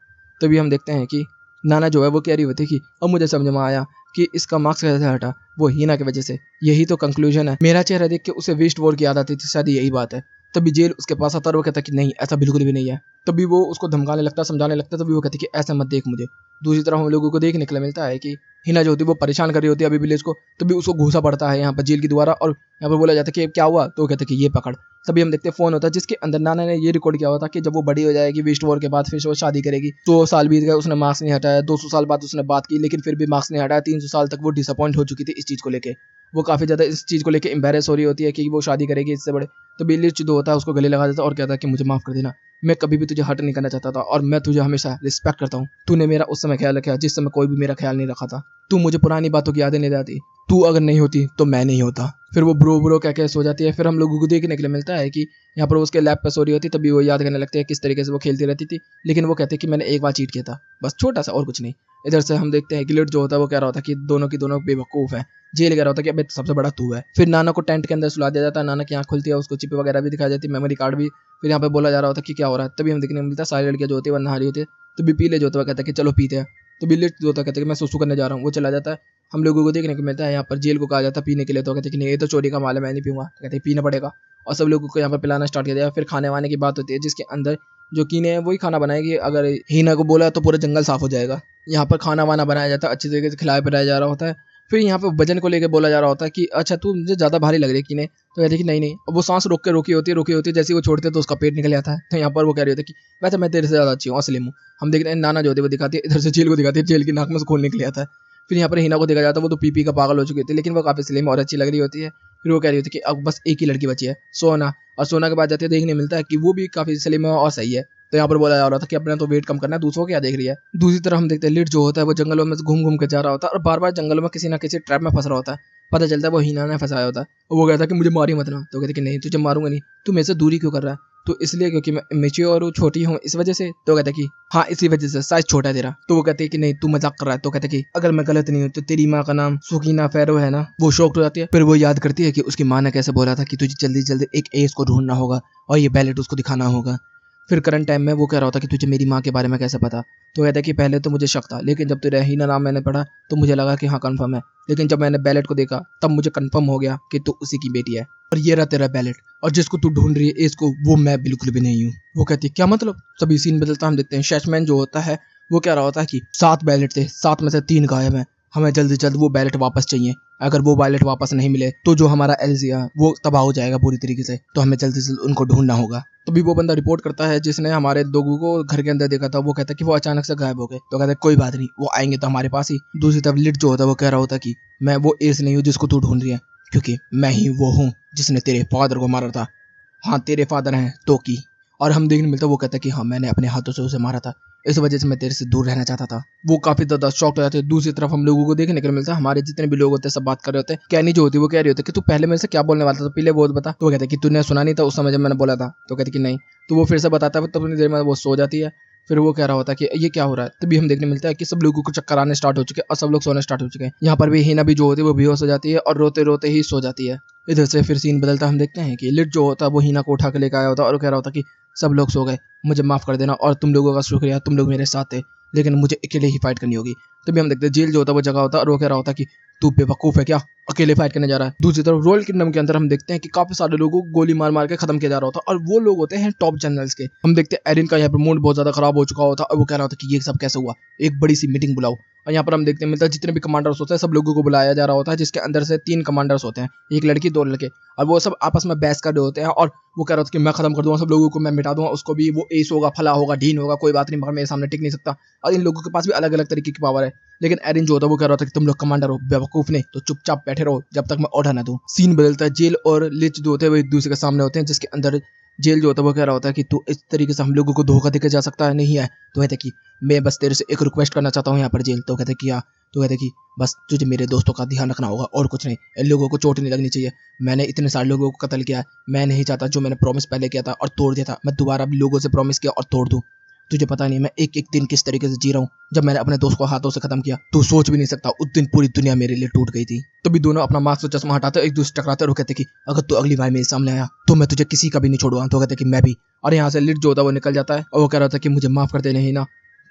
तभी हम देखते हैं कि नाना जो है वो कह रही होती है कि अब मुझे समझ में आया कि इसका मार्क्स कैसे हटा, वो हिना की वजह से। यही तो कंक्लूजन है। मेरा चेहरा देख के उसे वेस्ट वॉर की याद आती थी, शायद यही बात है। तभी जेल उसके पास आता है और वो कहता है कि नहीं ऐसा बिल्कुल भी नहीं है। तभी वो उसको धमकाने लगता है, समझाने लगता है। तभी वो कहती है कि ऐसा मत देख मुझे। दूसरी तरफ हम लोगों को देखने के लिए मिलता है कि हिना जो होती है वो परेशान कर रही होती है अभी विलेज को। तभी उसको घूसा पड़ता है यहाँ पर जेल के द्वारा और यहाँ पर बोला जाता है कि क्या हुआ, तो वो कहते हैं कि ये पकड़। तभी हम देखते हैं फोन होता है जिसके अंदर नाना ने ये रिकॉर्ड किया हुआ था कि जब वो बड़ी हो जाएगी वेस्ट वॉर के बाद फिर वो शादी करेगी। 100 साल बीत गए, उसने मार्क्स नहीं हटाया। 200 साल बाद उसने बात की, लेकिन फिर भी मार्क्स नहीं हटाया। 300 साल तक वो डिसअपॉइंट हो चुकी थी इस चीज़ को लेके। वो काफ़ी ज़्यादा इस चीज़ को लेके एम्बेरस हो रही होती है कि वो शादी करेगी इससे बड़े। तो बिल्ली जो होता है उसको गले लगा देता है और कहता है कि मुझे माफ़ कर देना, मैं कभी भी तुझे हर्ट नहीं करना चाहता था और मैं तुझे हमेशा रिस्पेक्ट करता हूँ। तूने मेरा उस समय ख्याल रखा जिस समय कोई भी मेरा ख्याल नहीं रखा था। तू मुझे पुरानी बातों की यादें नहीं दिलाती। तू अगर नहीं होती तो मैं नहीं होता। फिर वो ब्रो ब्रो कह के सो जाती है। फिर हम लोगों को देखने के लिए मिलता है कि यहाँ पर उसके लैब पर सो रही होती, तभी वो याद करने लगते हैं किस तरीके से वो खेलती रहती थी। लेकिन वो कहते हैं कि मैंने एक बार चीट किया था, बस छोटा सा और कुछ नहीं। इधर से हम देखते हैं कि लिट जो होता है वो कह रहा होता है कि दोनों की दोनों बेवकूफ़ है। जेल कह रहा होता है कि अबे सबसे बड़ा तू है। फिर नाना को टेंट के अंदर सुला दिया जाता है। नाना की आँख खुलती है, उसको चिप वगैरह भी दिखाई जाती है, मेमोरी कार्ड भी। फिर यहाँ पे बोला जा रहा होता है कि क्या हो रहा है। तभी हम देखने को मिलता है सारी लड़कियाँ जो होती है वो नहा रही होती है। तभी पीले जो होता है कहता है कि चलो पीते हैं। तो बिल्ली जो होता है कहते हैं कि मैं सुसु करने जा रहा हूँ। वो चला जाता है। हम लोगों को देखने को मिलता है यहाँ पर जेल को कहा जाता है पीने के लिए। तो कहते हैं कि नहीं ये तो चोरी का माल है, मैं नहीं पीऊंगा। तो कहते हैं पीना पड़ेगा और सब लोगों को यहाँ पर पिलाना स्टार्ट कर दिया। फिर खाने वाने की बात होती है जिसके अंदर जो कीने हैं वही खाना बनाएगी। अगर हीना को बोला तो पूरा जंगल साफ हो जाएगा। यहाँ पर खाना वाना बनाया जाता है, अच्छी तरीके से खिलाया पिलाया जा रहा होता है। फिर यहाँ पे वजन को लेकर बोला जा रहा होता है कि अच्छा तू मुझे ज़्यादा भारी लग रही है कीने। तो कहती है कि नहीं नहीं। अब वो सांस रोक के रोकी होती है जैसे वो छोड़ते तो उसका पेट निकल जाता है। तो यहाँ पर वो कह रही होती है कि वैसे मैं तेरे से ज़्यादा अच्छी हूँ, असली हूँ। हम देख रहे हैं नाना जो होती है वो दिखाती है, इधर से जेल को दिखाती है, जेल की नाक में से खून निकल आता है। फिर यहाँ पर हिना को देखा जाता है, वो तो पी का पागल हो चुकी होती है, लेकिन वो काफ़ी स्लिम और अच्छी लग रही होती है। फिर वो कह रही होती है कि अब बस एक ही लड़की बची है, सोना। और सोना के बाद जाते देखने मिलता है कि वो भी काफ़ी स्लिम है और सही है। तो यहाँ पर बोला जा रहा था कि अपना तो वेट कम करना है, दूसरों को क्या देख रही है। दूसरी तरफ हम देखते हैं लिट जो होता है वो जंगलों में घूम घूम के जा रहा होता है और बार बार जंगलों में किसी ना किसी ट्रैप में फंस रहा होता है। पता चलता है वो हिना ने फंसाया होता है। और वो कहता है कि मुझे मारी मत ना। तो कहते कि नहीं तुझे मारूंगा नहीं। तू मेरे से दूरी क्यों कर रहा है। तो इसलिए क्योंकि मैं मेच्योर और छोटी हूँ इस वजह से। तो कहता है कि हाँ इसी वजह से, साइज छोटा है तेरा। तो वो कहते हैं कि नहीं तू मजाक कर रहा है। तो कहते हैं कि अगर मैं गलत नहीं हूँ तो तेरी माँ का नाम सुकीना फैरो है ना। वो शॉक्ड हो जाती है। फिर वो याद करती है कि उसकी माँ ने कैसे बोला था कि तुझे जल्दी जल्दी एक एस को ढूंढना होगा और ये बैलेट उसको दिखाना होगा। फिर करंट टाइम में वो कह रहा होता कि तुझे मेरी माँ के बारे में कैसे पता। तो कहता है कि पहले तो मुझे शक था, लेकिन जब तेरा हीना नाम मैंने पढ़ा तो मुझे लगा कि हाँ कंफर्म है। लेकिन जब मैंने बैलेट को देखा तब मुझे कंफर्म हो गया कि तू उसी की बेटी है और ये रहा तेरा बैलेट। और जिसको तू ढूंढ रही है इसको, वो मैं बिल्कुल भी नहीं हूँ। वो कहती है क्या मतलब। सभी सीन बदलता हम देखते हैं शैशमैन जो होता है वो कह रहा होता है कि 7 बैलेट थे, 7 में से 3 गायब हैं। हमें जल्द से जल्द वो बैलेट वापस चाहिए। अगर वो बैलेट वापस नहीं मिले तो जो हमारा एल्जिया वो तबाह हो जाएगा पूरी तरीके से। तो हमें जल्द से जल्द उनको ढूंढना होगा। तभी वो बंदा रिपोर्ट करता है जिसने हमारे लोगों को घर के अंदर देखा था। वो कहता है कि वो अचानक से गायब हो गए। तो कहता है कोई बात नहीं, वो आएंगे तो हमारे पास ही। दूसरी तरफ लिट जो होता है वो कह रहा होता है कि मैं वो एस नहीं हूँ जिसको तू ढूंढ रही है, क्योंकि मैं ही वो हूँ जिसने तेरे फादर को मारा था। हाँ तेरे फादर हैं तोकी। और हम देखने मिलता है वो कहता है कि हाँ मैंने अपने हाथों से उसे मारा था, इस वजह से मैं तेरे से दूर रहना चाहता था। वो काफी ज्यादा शॉक हो जाते हैं। दूसरी तरफ हम लोगों को देखने को मिलता है हमारे जितने भी लोग होते हैं सब बात कर रहे होते हैं। कैनी जो होती है वो कह रही होती है कि तू पहले मेरे से क्या बोलने वाला था, पहले वो बता। तो वो कहता है कि तूने सुना नहीं था उस समय जब मैंने बोला था। तो कहती कि नहीं। तो वो फिर से बताता है, तब उतनी देर में वो सो जाती है। फिर वो कह रहा होता है कि ये क्या हो रहा है। तभी हम देखने मिलता है कि सब लोगों को चक्कर आने स्टार्ट हो चुके हैं और सब लोग सोने स्टार्ट हो चुके हैं। यहाँ पर भी हीना भी जो होती है वो बेहोश हो जाती है और रोते रोते ही सो जाती है। इधर से फिर सीन बदलता हम देखते हैं कि लिट जो होता है वो हीना को उठा के लेकर आया होता है और कह रहा होता कि सब लोग सो गए, मुझे माफ़ कर देना और तुम लोगों का शुक्रिया, तुम लोग मेरे साथ थे, लेकिन मुझे अकेले ही फाइट करनी होगी। तभी हम देखते हैं जेल जो होता है वो जगह होता है और वो कह रहा होता है कि तू बेवकूफ़ है क्या, अकेले फाइट करने जा रहा है। दूसरी तरफ रॉयल किंगडम के अंदर हम देखते हैं कि काफी सारे लोगों को गोली मार मार के खत्म किया जा रहा होता है और वो लोग होते हैं टॉप जनरल्स के। हम देखते हैं एरिन का यहाँ पर मूड बहुत ज्यादा खराब हो चुका होता है और वो कह रहा होता है कि ये सब कैसे हुआ, एक बड़ी सी मीटिंग बुलाओ। और यहाँ पर हम देखते हैं मिलता है जितने भी कमांडर्स होते हैं सब लोगों को बुलाया जा रहा होता है, जिसके अंदर से 3 कमांडर्स होते हैं, एक लड़की 2 लड़के, और वो सब आपस में बहस कर रहे होते हैं और वो कह रहा था कि मैं खत्म कर दूंगा सब लोगों को, मैं मिटा दूंगा उसको भी, वो एस होगा, फला होगा, ढीन होगा, कोई बात नहीं, मगर मेरे सामने टिक नहीं सकता। और इन लोगों के पास भी अलग अलग तरीके की पावर है। लेकिन एरिन जो होता है वो कह रहा था कि तुम लोग कमांडर हो, बेवकूफ नहीं, तो चुपचाप बैठे रहो जब तक मैं ऑर्डर ना दूं। सीन बदलता है, जेल और लिच जो होते हैं वो एक दूसरे के सामने होते हैं, जिसके अंदर जेल जो होता है वो कह रहा होता है कि तू इस तरीके से हम लोगों को धोखा देके जा सकता है, नहीं है। तो कहते कि मैं बस तेरे से एक रिक्वेस्ट करना चाहता हूँ यहाँ पर जेल। तो कहते कि हाँ। तो कहते कि बस तुझे मेरे दोस्तों का ध्यान रखना होगा और कुछ नहीं, इन लोगों को चोट नहीं लगनी चाहिए। मैंने इतने सारे लोगों को कत्ल किया है, मैं नहीं चाहता जो मैंने प्रॉमिस पहले किया था और तोड़ दिया था, मैं दोबारा भी लोगों से प्रॉमिस किया और तोड़ दूं। तुझे पता नहीं मैं एक एक दिन किस तरीके से जी रहा हूँ। जब मैंने अपने दोस्त को हाथों से खत्म किया तू सोच भी नहीं सकता, उस दिन पूरी दुनिया मेरे लिए टूट गई थी। तभी दोनों अपना मास्क और चश्मा हटाते एक दूसरे टकराते और कहते कि अगर तू अगली बार मेरे सामने आया तो मैं तुझे किसी का भी नहीं छोड़ूंगा। तो कहते कि मैं भी। और यहाँ से लिट जो होता है वो निकल जाता है और वो कह रहा था कि मुझे माफ कर दे, नहीं ना,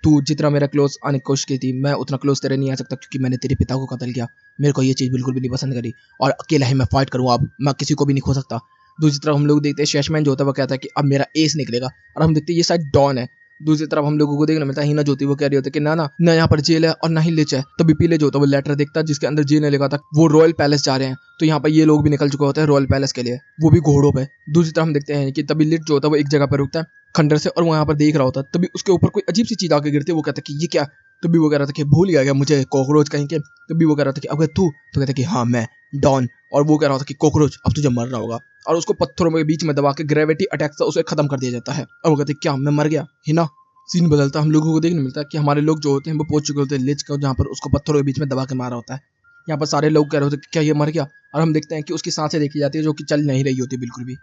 तू जितना मेरा क्लोज आने की कोशिश की थी मैं उतना क्लोज तेरे नहीं आ सकता, क्योंकि मैंने तेरे पिता को कत्ल किया। मेरे को ये चीज़ बिल्कुल भी नहीं पसंद करी और अकेला ही मैं फाइट करूँगा, अब मैं किसी को भी नहीं खो सकता। दूसरी तरफ हम लोग देखते हैं शेषमैन जो होता है वो कहता है कि अब मेरा एस निकलेगा, और हम देखते हैं ये शायद डॉन है। दूसरी तरफ हम लोगों को देखने मिलता है हिना जो होती है वो कह रही होती है कि ना ना ना, यहाँ पर जेल है और ना ही लिच है। तभी पीले जो होता है वो लेटर देखता है जिसके अंदर जेल ने लिखा था वो रॉयल पैलेस जा रहे हैं। तो यहाँ पर ये लोग भी निकल चुके होते हैं रॉयल पैलेस के लिए, वो भी घोड़ों पे। दूसरी तरफ हम देखते हैं कि तभी लिट जो होता है वो एक जगह पर रुकता है खंडर से और वो यहाँ पर देख रहा होता है। तभी उसके ऊपर कोई अजीब सी चीज आके गिरती है, वो कहता है कि ये क्या। तभी वो कह रहा था कि भूल गया मुझे कॉकरोच कहीं के। तभी वो कह रहा था कि अगर तू, तो कहता कि हाँ मैं डॉन। और वो कह रहा था कि कॉकरोच अब तुझे मरना होगा, और उसको पत्थरों के बीच में दबा के ग्रेविटी अटैक से उसे खत्म कर दिया जाता है। और वो कहते क्या मैं मर गया हिना। सीन बदलता हम लोगों को देखने मिलता है कि हमारे लोग जो होते हैं वो पहुंच चुके होते हैं लिच को, जहाँ पर उसको पत्थरों के बीच में दबा के मारा होता है। यहाँ पर सारे लोग कह रहे होते हैं कि क्या ये मर गया, और हम देखते हैं कि उसकी सांसें देखी जाती है जो कि चल नहीं रही होती बिल्कुल भी।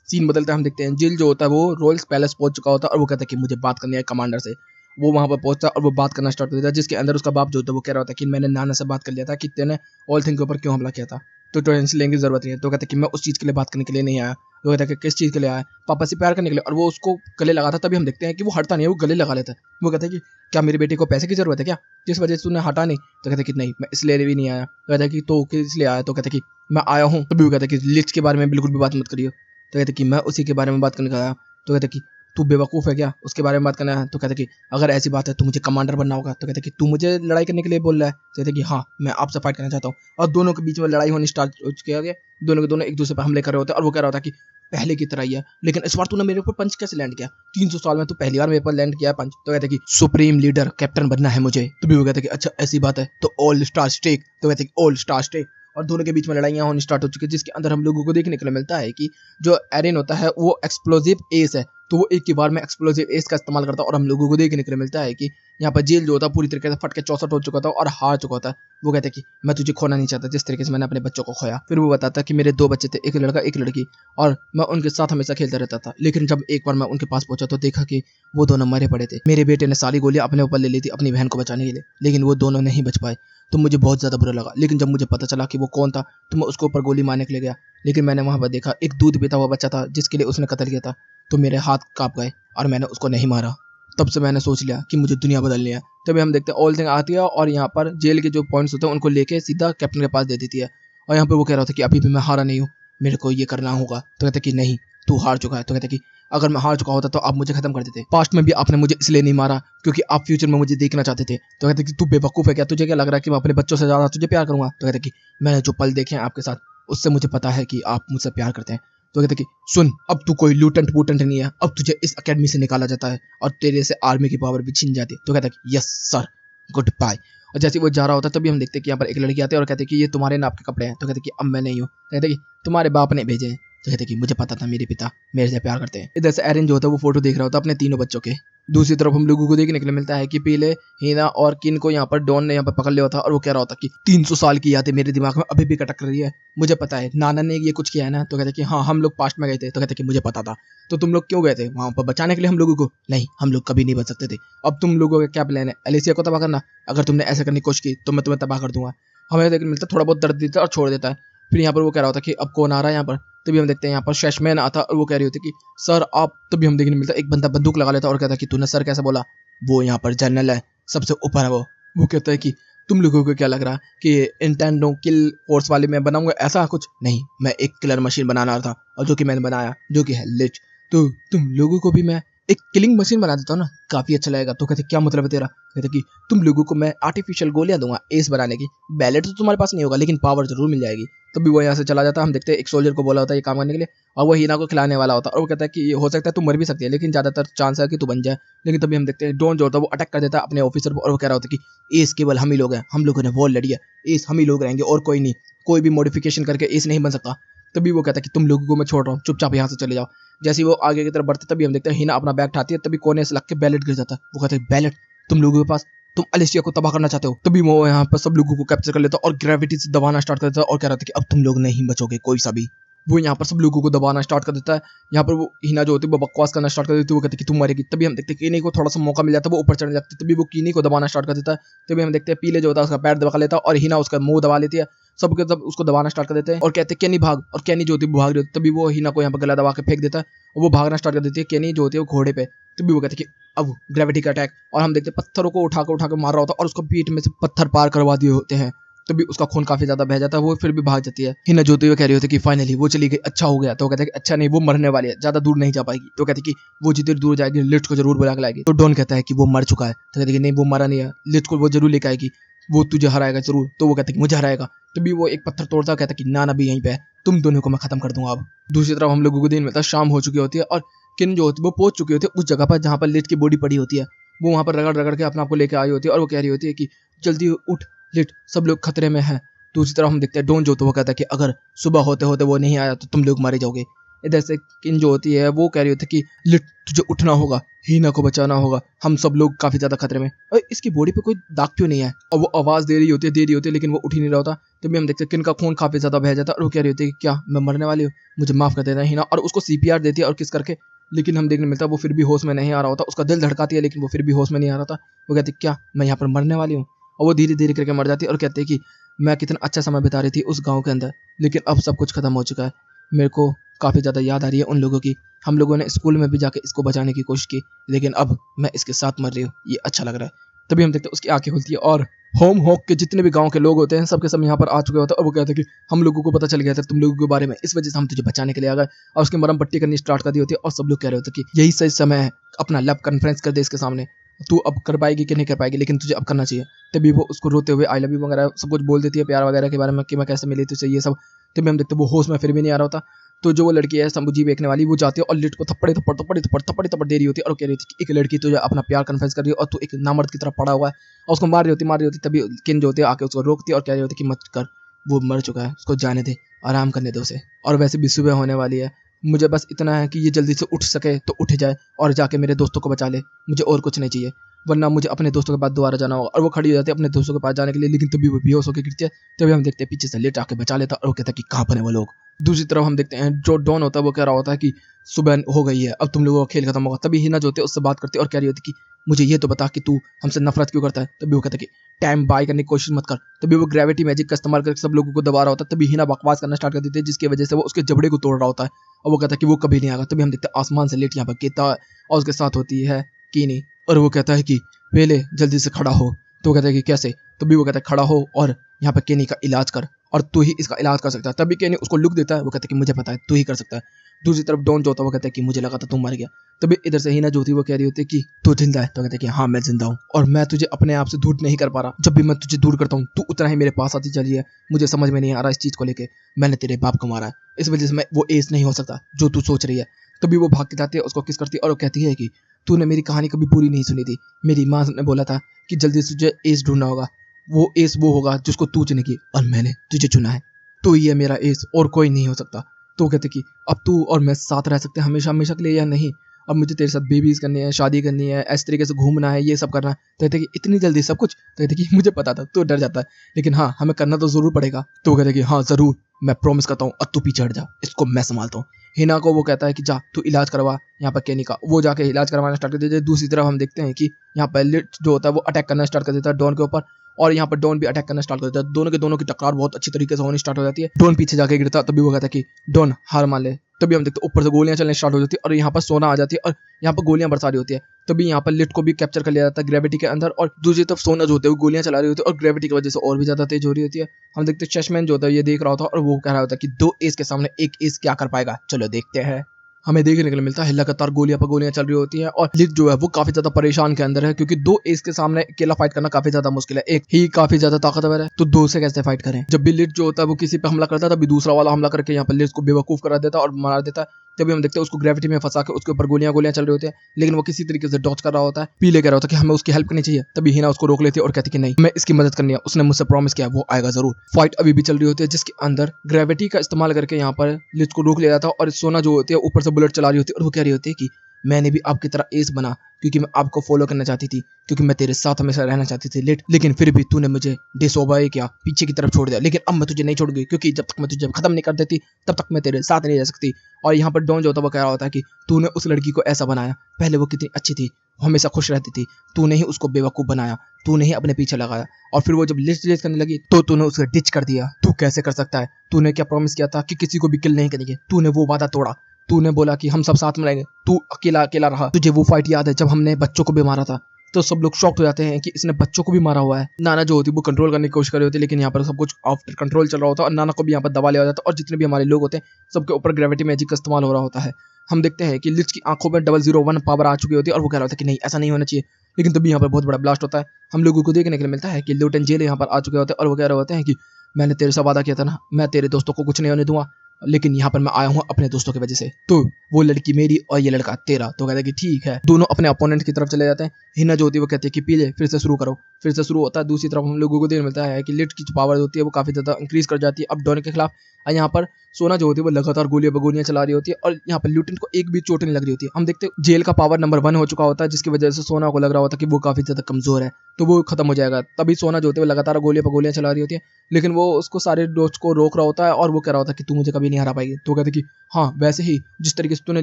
सीन बदलता है, हम देखते हैं जिल जो होता है वो रॉयल्स पैलेस पहुंच चुका होता है और वो कहता है कि मुझे बात करनी है कमांडर से। वो वहां पर पहुंचता है और वो बात करना स्टार्ट कर देता है, जिसके अंदर उसका बाप जो होता है वो कह रहा होता है कि मैंने नाना से बात कर लिया था कि तेने ऑल थिंग के ऊपर क्यों हमला किया था, तो टेंशन लेने की जरूरत नहीं है। तो कहता है कि मैं उस चीज़ के लिए बात करने के लिए नहीं आया। तो कहता है कि किस चीज़ के लिए आया, पापा से प्यार करने के लिए, और वो उसको गले लगाता। तभी हम देखते हैं कि वो हटता नहीं है, वो गले लगा लेता है। वो कहता है कि क्या मेरी बेटी को पैसे की जरूरत है क्या, जिस वजह से तूने हटा नहीं। तो कहता है कि नहीं मैं इसलिए भी नहीं आया। तो कहता है कि तो किस लिए आया। तो कहता है कि मैं आया हूँ। तभी वो कहता है कि लिस्ट के बारे में बिल्कुल भी बात मत करिए। तो कहते कि मैं उसी के बारे में बात करने का आया। तो कहते कि तू बेवकूफ़ है क्या, उसके बारे में बात करना है। तो कहते कि अगर ऐसी बात है तो मुझे कमांडर बनना होगा। तो कहते कि तू मुझे लड़ाई करने के लिए बोल रहा है। तो कहते कि हाँ मैं आपसे फाइट करना चाहता हूँ। और दोनों के बीच में लड़ाई होनी स्टार्ट हो चुकी है, दोनों के दोनों एक दूसरे पर हमले कर रहे होते हैं। और वो कह रहा होता है कि पहले की तरह ही है, लेकिन इस बार तूने मेरे ऊपर पंच कैसे लैंड किया, 300 साल में तू पहली बार मेरे पर लैंड किया पंच। तो कहते कि सुप्रीम लीडर कैप्टन बनना है मुझे। तो भी वो कहते कि अच्छा ऐसी बात है तो ऑल स्टार स्टेक। तो कहते कि ऑल स्टार स्टेक। और दोनों के बीच में लड़ाइयाँ होनी स्टार्ट हो चुकी है, जिसके अंदर हम लोगों को देखने के लिए मिलता है कि जो एरिन होता है वो एक्सप्लोजिव एस है, तो वो एक ही बार में एक्सप्लोजिव एस का इस्तेमाल करता है। और हम लोगों को देखने के लिए मिलता है कि यहाँ पर जेल जो होता है पूरी तरीके से फट के 64 हो चुका था और हार चुका होता है। वो कहते हैं कि मैं तुझे खोना नहीं चाहता जिस तरीके से मैंने अपने बच्चों को खोया। फिर वो बताता है कि मेरे 2 बच्चे थे, एक लड़का एक लड़की, और मैं उनके साथ हमेशा खेलता रहता था। लेकिन जब एक बार मैं उनके पास पहुंचा तो देखा कि वो दोनों मरे पड़े थे। मेरे बेटे ने सारी गोलियां अपने ऊपर ले ली थी अपनी बहन को बचाने के लिए, लेकिन वो दोनों नहीं बच पाए। तो मुझे बहुत ज़्यादा बुरा लगा। लेकिन जब मुझे पता चला कि वो कौन था तो मैं उसके ऊपर गोली मारने के लिए गया। लेकिन मैंने वहाँ पर देखा एक दूध पीता हुआ बच्चा था जिसके लिए उसने कत्ल किया था। तो मेरे हाथ कांप गए और मैंने उसको नहीं मारा। तब से मैंने सोच लिया कि मुझे दुनिया बदलनी है। तभी हम देखते हैं ऑल थिंग आती है और यहाँ पर जेल के जो पॉइंट्स होते हैं उनको लेके सीधा कैप्टन के पास दे देती है। और यहाँ पे वो कह रहा था कि अभी भी मैं हारा नहीं हूँ, मेरे को ये करना होगा। तो कहते कि नहीं तू हार चुका है। तो कहते कि अगर मैं हार चुका होता तो आप मुझे खत्म कर देते। पास्ट में भी आपने मुझे इसलिए नहीं मारा क्योंकि आप फ्यूचर में मुझे देखना चाहते थे। तो कहते कि तू बेवकूफ़ है क्या, तुझे क्या लग रहा है कि मैं अपने बच्चों से ज़्यादा तुझे प्यार करूंगा। तो कहते कि मैंने जो पल देखे हैं आपके साथ उससे मुझे पता है कि आप मुझसे प्यार करते हैं। तो कहते कि सुन अब तू कोई लूटेंट वूटेंट नहीं है, अब तुझे इस अकेडमी से निकाला जाता है और तेरे से आर्मी की पावर भी छीन जाती है। तो कहता है कि यस सर गुड बाय। और जैसे वो जा रहा होता है तभी हम देखते हैं कि यहाँ पर एक लड़की आती है और कहते हैं कि ये तुम्हारे नाप के कपड़े हैं। तो कहते हैं कि अब मैं नहीं हूँ। तो कहते हैं कि तुम्हारे बाप ने भेजे हैं। तो कहते हैं कि मुझे पता था मेरे पिता मेरे से प्यार करते हैं। इधर से एरिन जो होता है वो फोटो देख रहा होता है अपने तीनों बच्चों के। दूसरी तरफ हम लोगों को देखने के लिए मिलता है कि पीले हीना और किन को यहाँ पर डॉन ने यहाँ पर पकड़ लिया था और वो कह रहा होता कि 300 साल की यादें मेरे दिमाग में अभी भी कटक रही है, मुझे पता है नाना ने ये कुछ किया है ना। तो कहते कि हाँ हम लोग पास्ट में गए थे। तो कहते कि मुझे पता था। तो तुम लोग क्यों गए थे वहाँ पर, बचाने के लिए हम लोगों को? नहीं हम लोग कभी नहीं बच सकते थे। अब तुम लोगों का क्या प्लान है, एलिसिया को तबाह करना? अगर तुमने ऐसा करने की कोशिश की तो मैं तुम्हें तबाह कर दूंगा। हमें देखने मिलता है थोड़ा बहुत दर्द देता है और छोड़ देता है। फिर यहाँ पर वो कह रहा होता कि अब कौन आ रहा है यहाँ पर। तभी हम देखते हैं यहाँ पर शैशमैन आता और वो कह रही होती कि सर आप। तभी हम देखने मिलता एक बंदा बंदूक लगा लेता और कहता कि तूने सर कैसे बोला, वो यहाँ पर जनरल है, सबसे ऊपर है वो कहता है कि तुम लोगों को क्या लग रहा है कि इंटेंडो किल फोर्स वाले मैं बनाऊंगा, ऐसा कुछ नहीं, मैं एक किलर मशीन बनाना रहा था और जो कि मैंने बनाया, जो कि है लिच। तो तुम लोगों को भी मैं एक किलिंग मशीन बना देता हूँ ना, काफी अच्छा लगेगा। तो कहते क्या मतलब है तेरा। कहते कि तुम लोगों को मैं आर्टिफिशियल गोलियां दूंगा एस बनाने की, बैलेट तो तुम्हारे पास नहीं होगा लेकिन पावर जरूर मिल जाएगी। तभी वो यहाँ से चला जाता है। हम देखते हैं एक सोल्जर को बोला होता है ये काम करने के लिए और वो हीना को खिलाने वाला होता है और वो कहता है कि हो सकता है तू मर भी सकती है लेकिन ज्यादातर चांस है कि तू बन जाए। लेकिन तभी हम देखते हैं डॉन जो होता है वो अटैक कर देता है अपने ऑफिसर पर और वो कह रहा होता है कि एस केवल हम ही लोग हैं, हम लोगों ने वॉर लड़ी है, एस हम ही लोग रहेंगे और कोई नहीं, कोई भी मॉडिफिकेशन करके एस नहीं बन सकता। तभी वो कहता है कि तुम लोगों को मैं छोड़ रहा हूँ, चुपचाप यहाँ से चले जाओ। जैसे वो आगे की तरफ बढ़ते तभी हम देखते हैं हीना अपना बैग उठाती है, तभी कोने से लग के बैलेट गिर जाता है। वो कहते हैं बैलेट तुम लोगों के पास, तुम अलिसिया को तबाह करना चाहते हो। तभी वो यहाँ पर सब लोगों को कैप्चर कर लेता और ग्रेविटी से दबाना स्टार्ट कर देता और कह रहा था कि अब तुम लोग नहीं बचोगे कोई सा भी। वो यहाँ पर सब लोगों को दबाना स्टार्ट कर देता है। यहाँ पर वो हीना जो होती है वो बकवास करना स्टार्ट कर देती है, वो कहती है कि तुम मरेगी। तभी हम देखते हैं कीनी को थोड़ा सा मौका मिल जाता है, वो ऊपर चढ़ने लगती है, तभी वो कीनी को दबाना स्टार्ट कर देता है। तभी हम देखते हैं पीले जो होता है उसका पैर दबा लेता है और हीना उसका मुंह दबा लेती है। सबके सब उसको दबाना स्टार्ट कर देते हैं और कहते हैं कैनी भाग, और कैनी जो होती है भाग रही होती है। तभी वो हीना को यहाँ पर गला दबा के फेंक देता है और वो भागना स्टार्ट कर देती है। कैनी जो होती है वो घोड़े पे। तभी वो कहते हैं कि अब ग्रेविटी का अटैक, और हम देखते हैं पत्थरों को उठा के मार रहा होता है और उसको पीठ में से पत्थर पार करवा दिए होते हैं। तभी उसका खून काफी ज्यादा बह जाता है, वो फिर भी भाग जाती है। हिना जो होती है कह रही होती है कि फाइनली वो चली गई, अच्छा हो गया। तो कहते हैं कि अच्छा नहीं, वो मरने वाली है, ज्यादा दूर नहीं जा पाएगी। तो कहते हैं कि वो जितनी दूर जाएगी लिट को जरूर बुला के लाएगी। तो डॉन कहता है कि वो मर चुका है। तो कहते हैं कि नहीं वो मरा नहीं है, लिट को वो जरूर लेकर आएगी, वो तुझे हराएगा जरूर। तो वो कहते हैं कि मुझे हराएगा। तभी वो एक पत्थर तोड़ता है, कहता है कि ना भी यहीं पे है, तुम दोनों को मैं खत्म कर दूंगा अब। दूसरी तरफ हम लोगों को दिन मिलता है, शाम हो चुकी होती है और किन जो होती है वो पहुंच चुकी होती है उस जगह पर जहाँ पर लिट की बॉडी पड़ी होती है। वो वहां पर रगड़ रगड़ के अपने आप को लेकर आई होती है और वो कह रही होती है कि जल्दी उठ लिट, सब लोग खतरे में हैं। दूसरी तरफ हम देखते हैं डॉन जो तो वो कहता है कि अगर सुबह होते होते वो नहीं आया तो तुम लोग मारे जाओगे। इधर से किन जो होती है वो कह रही होती है कि लिट तुझे उठना होगा, हीना को बचाना होगा, हम सब लोग काफी ज्यादा खतरे में। और इसकी बॉडी पे कोई दाग क्यों नहीं है। और वो आवाज दे रही होती है लेकिन वो उठ ही नहीं रहा होता। तभी हम देखते हैं किन का खून काफी ज्यादा बह जाता है और वो कह रही होती है कि क्या मैं मरने वाली हूँ, मुझे माफ कर देना हीना। और उसको सीपीआर देती है और किस करके, लेकिन हम देखने मिलता है वो फिर भी होश में नहीं आ रहा होता। उसका दिल धड़काती है लेकिन वो फिर भी होश में नहीं आ रहा था। वो कहती है क्या मैं यहाँ पर मरने वाली हूँ, और वो धीरे धीरे करके मर जाती है और कहते हैं कि मैं कितना अच्छा समय बिता रही थी उस गांव के अंदर, लेकिन अब सब कुछ खत्म हो चुका है। मेरे को काफ़ी ज़्यादा याद आ रही है उन लोगों की, हम लोगों ने स्कूल में भी जाके इसको बचाने की कोशिश की, लेकिन अब मैं इसके साथ मर रही हूँ, ये अच्छा लग रहा है। तभी हम देखते हैं उसकी आंखें खुलती है और होम हॉक के जितने भी गांव के लोग होते हैं सबके सब यहाँ पर आ चुके होते हैं और वो कहते हैं कि हम लोगों को पता चल गया था तुम लोगों के बारे में, इस वजह से हम तुझे बचाने के लिए आ गए। और उसकी मरम पट्टी करनी स्टार्ट कर दी होती है और सब लोग कह रहे होते हैं कि यही सही समय है, अपना लैब कॉन्फ्रेंस कर दे इसके सामने, तू अब कर पाएगी कि नहीं कर पाएगी, लेकिन तुझे अब करना चाहिए। तभी वो उसको रोते हुए आई लव यू वगैरह सब कुछ बोल देती है, प्यार वगैरह के बारे में कि मैं कैसे मिली तुझे ये सब। तभी हम देखते हैं वो होश में फिर भी नहीं आ रहा होता। तो जो वो लड़की है समझी देखने वाली, वो जाती है और लिट को थप्पड़ दे रही होती है और कह रही थी कि एक लड़की तुझे अपना प्यार कन्फेस कर रही है और तू एक नामर्द की तरफ पड़ा हुआ है, और उसको मार रही होती। तभी किन जो होती है आके उसको रोकती है और कह रही होती कि मत कर, वो मर चुका है, उसको जाने दे, आराम करने दे उसे, और वैसे भी सुबह होने वाली है, मुझे बस इतना है कि ये जल्दी से उठ सके तो उठ जाए और जाके मेरे दोस्तों को बचा ले, मुझे और कुछ नहीं चाहिए, वरना मुझे अपने दोस्तों के पास दोबारा जाना होगा। और वो खड़ी हो जाती है अपने दोस्तों के पास जाने के लिए, लेकिन तभी वो बेहोश होकर गिरती है। तभी हम देखते हैं पीछे से लेट आके बचा लेता है और वो कहता है कि कहाँ पर है वो लोग। दूसरी तरफ हम देखते हैं जो डॉन होता है वो कह रहा होता है कि सुबह हो गई है, अब तुम लोगों का खेल खत्म होगा। तभी हिना जो होती है उससे बात करती है और कह रही होती है कि मुझे ये तो बता कि तू हमसे नफरत क्यों करता है। तभी वो कहता है कि टाइम बाय करने की कोशिश मत कर। तभी वो ग्रेविटी मैजिक का इस्तेमाल करके सब लोगों को दबा रहा होता है। तभी हिना बकवास करना स्टार्ट कर देती है जिसकी वजह से वो उसके जबड़े को तोड़ रहा होता है और वो कहता है कि वो कभी नहीं आएगा। तभी हम देखते हैं आसमान से लेट यहाँ पर गिरता है और उसके साथ होती है कीनी, और वो कहता है कि पहले जल्दी से खड़ा हो। तो वो कहता है कि कैसे। तो भी वो कहता है खड़ा हो और यहाँ पर केनी का इलाज कर, और तू ही इसका इलाज कर सकता है। तभी केनी उसको लुक देता है, वो कहता है कि मुझे पता है तू ही कर सकता है। दूसरी तरफ डॉन जो होता है वो कहता है कि मुझे लगा था तुम मर गया। तभी इधर से हिना जो होती है वो कह रही होती है कि तू जिंदा है। तो कहता है कि हाँ मैं जिंदा हूँ और मैं तुझे अपने आप से दूर नहीं कर पा रहा। जब भी मैं तुझे दूर करता हूँ तू उतना ही मेरे पास आती चली है। मुझे समझ में नहीं आ रहा इस चीज को लेके, मैंने तेरे बाप को मारा है, इस वजह से मैं वो एस नहीं हो सकता जो तू सोच रही है। तभी वो भाग के जाती है, उसको किस करती है और वो कहती है कि तूने मेरी कहानी कभी पूरी नहीं सुनी थी। मेरी माँ ने बोला था कि जल्दी से तुझे एस ढूंढना होगा, वो एस वो होगा जिसको तू चुनेगी, और मैंने तुझे चुना है, तो ये मेरा एस और कोई नहीं हो सकता। तो कहते कि अब तू और मैं साथ रह सकते हैं हमेशा हमेशा के लिए या नहीं, अब मुझे तेरे साथ बेबीज करनी है, शादी करनी है, इस तरीके से घूमना है, ये सब करना है। तो कहते कि इतनी जल्दी सब कुछ। तो कहते कि मुझे पता था तो डर जाता है, लेकिन हाँ हमें करना तो जरूर पड़ेगा। तो कहते कि हाँ जरूर, मैं प्रॉमिस करता हूँ, अब तू पीछे हट जा, इसको मैं संभालता हूँ। हिना को वो कहता है कि जा तू इलाज करवा यहाँ पर केनी का, वो जाके इलाज करवाना स्टार्ट कर देते हैं। दूसरी तरफ हम देखते हैं कि यहाँ पर लिट जो होता है वो अटैक करना स्टार्ट कर देता है डॉन के ऊपर, और यहाँ पर डॉन भी अटैक करना स्टार्ट कर देता है। दोनों के दोनों की टक्कर बहुत अच्छी तरीके से होनी स्टार्ट हो जाती है। डॉन पीछे जाके गिरता है, तभी वो कहता है कि डॉन हार मान ले। तभी हम देखते हैं ऊपर से गोलियां चलने स्टार्ट हो जाती है और यहाँ पर सोना आ जाती है और यहाँ पर गोलियां बरसा रही होती है। तभी यहाँ पर लिट को भी कैप्चर कर लिया जाता है ग्रेविटी के अंदर, और दूसरी तरफ सोना जो होते है वो गोलियां चला रही होती है और ग्रेविटी की वजह से और भी ज्यादा तेज हो रही होती है। हम देखते हैं चेसमैन जो होता है ये देख रहा होता है और वो कह रहा होता है कि 2 एस के सामने 1 एस क्या कर पाएगा, चलो देखते हैं। हमें देखने के लिए मिलता है लगातार गोलियां पर गोलियां चल रही होती हैं और लिट जो है वो काफी ज्यादा परेशान के अंदर है, क्योंकि 2 एस के सामने अकेला फाइट करना काफी ज्यादा मुश्किल है। एक ही काफी ज्यादा ताकतवर है तो 2 से कैसे फाइट करें। जब भी लिट जो होता है वो किसी पे हमला करता है तभी दूसरा वाला हमला करके यहाँ पर लिट को बेवकूफ करा देता है और मार देता है। तभी हम देखते हैं उसको ग्रेविटी में फंसा के उसके ऊपर गोलियां चल रही होती है, लेकिन वो किसी तरीके से डॉच कर रहा होता है। पीले कह रहा होता है कि हमें उसकी हेल्प करनी चाहिए। तभी हिना उसको रोक लेती है और कहती है कि नहीं, हमें इसकी मदद करनी है, उसने मुझसे प्रॉमिस किया वो आएगा जरूर। फाइट अभी भी चल रही होती है जिसके अंदर ग्रेविटी का इस्तेमाल करके यहाँ पर लिट को रोक लिया जाता है और सोना जो होती है ऊपर से बुलेट चला रही होती है और वो कह रही होती है कि मैंने भी आपकी तरह एस बना, क्योंकि मैं आपको फॉलो करना चाहती थी, क्योंकि मैं तेरे साथ हमेशा रहना चाहती थी लिट, लेकिन फिर भी तूने मुझे डिसओबे किया, पीछे की तरफ छोड़ दिया। लेकिन अब मैं तुझे नहीं छोड़ूंगी, क्योंकि जब तक मैं तुझे खत्म नहीं कर देती तब तक मैं तेरे साथ नहीं रह सकती। और यहाँ पर डॉन जो होता है वो कह रहा होता है कि तूने उस लड़की को ऐसा बनाया, पहले वो कितनी अच्छी थी, हमेशा खुश रहती थी, तूने ही उसको बेवकूफ बनाया, तूने ही अपने पीछे लगाया, और फिर वो जब लिस्ट करने लगी तो तूने उसे डिच कर दिया। तू कैसे कर सकता है, तूने क्या प्रॉमिस किया था कि किसी को भी किल नहीं करेंगे, तूने वो वादा तोड़ा, तूने बोला कि हम सब साथ में रहेंगे, तू अकेला अकेला रहा। तुझे वो फाइट याद है जब हमने बच्चों को भी मारा था? तो सब लोग शॉक्ड हो जाते हैं कि इसने बच्चों को भी मारा हुआ है। नाना जो होती है वो कंट्रोल करने की कोशिश कर रही होती है, लेकिन यहाँ पर सब कुछ आफ्टर कंट्रोल चल रहा होता है और नाना को भी यहाँ पर दबा लिया जाता है और जितने भी हमारे लोग होते हैं सबके ऊपर ग्रेविटी मैजिक का इस्तेमाल हो रहा होता है। हम देखते हैं कि लिच की आंखों में 001 पावर आ चुकी होती है और वो कह रहा होता है कि नहीं, ऐसा नहीं होना चाहिए। लेकिन तभी यहाँ पर बहुत बड़ा ब्लास्ट होता है। हम लोगों को देखने के लिए मिलता है कि ल्यूटन जेल यहाँ पर आ चुके होते हैं और वो कह रहे होते हैं कि मैंने तेरे से वादा किया था ना, मैं तेरे दोस्तों को कुछ नहीं होने दूंगा, लेकिन यहाँ पर मैं आया हूँ अपने दोस्तों की वजह से। तो वो लड़की मेरी और ये लड़का तेरा। तो कहता है कि ठीक है। दोनों अपने अपोनेंट की तरफ चले जाते हैं। हिना जो होती है वो कहती है कि पीले फिर से शुरू करो, फिर से शुरू होता है। दूसरी तरफ हम लोगों को देखने मिलता है कि लिट की जो पावर होती है वो काफी ज्यादा इंक्रीज कर जाती है अब डॉन के खिलाफ। और यहाँ पर सोना जो होती है वो लगातार गोलियां बगोलियां चला रही होती है और यहाँ पर ल्यूटेंट को एक भी चोट नहीं लग रही होती है। हम देखते हैं जेल का पावर नंबर 1 हो चुका होता है, जिसकी वजह से सोना को लग रहा होता है कि वो काफी ज्यादा कमजोर है, तो वो खत्म हो जाएगा। तभी सोना जो होती है वो लगातार गोलियां पर गोलियां चला रही होती है, लेकिन वो उसको सारे दोस्त को रोक रहा होता है और वो कह रहा होता है कि तू मुझे कभी नहीं हरा पाएगी। तो कहते कि हाँ, वैसे ही जिस तरीके से तूने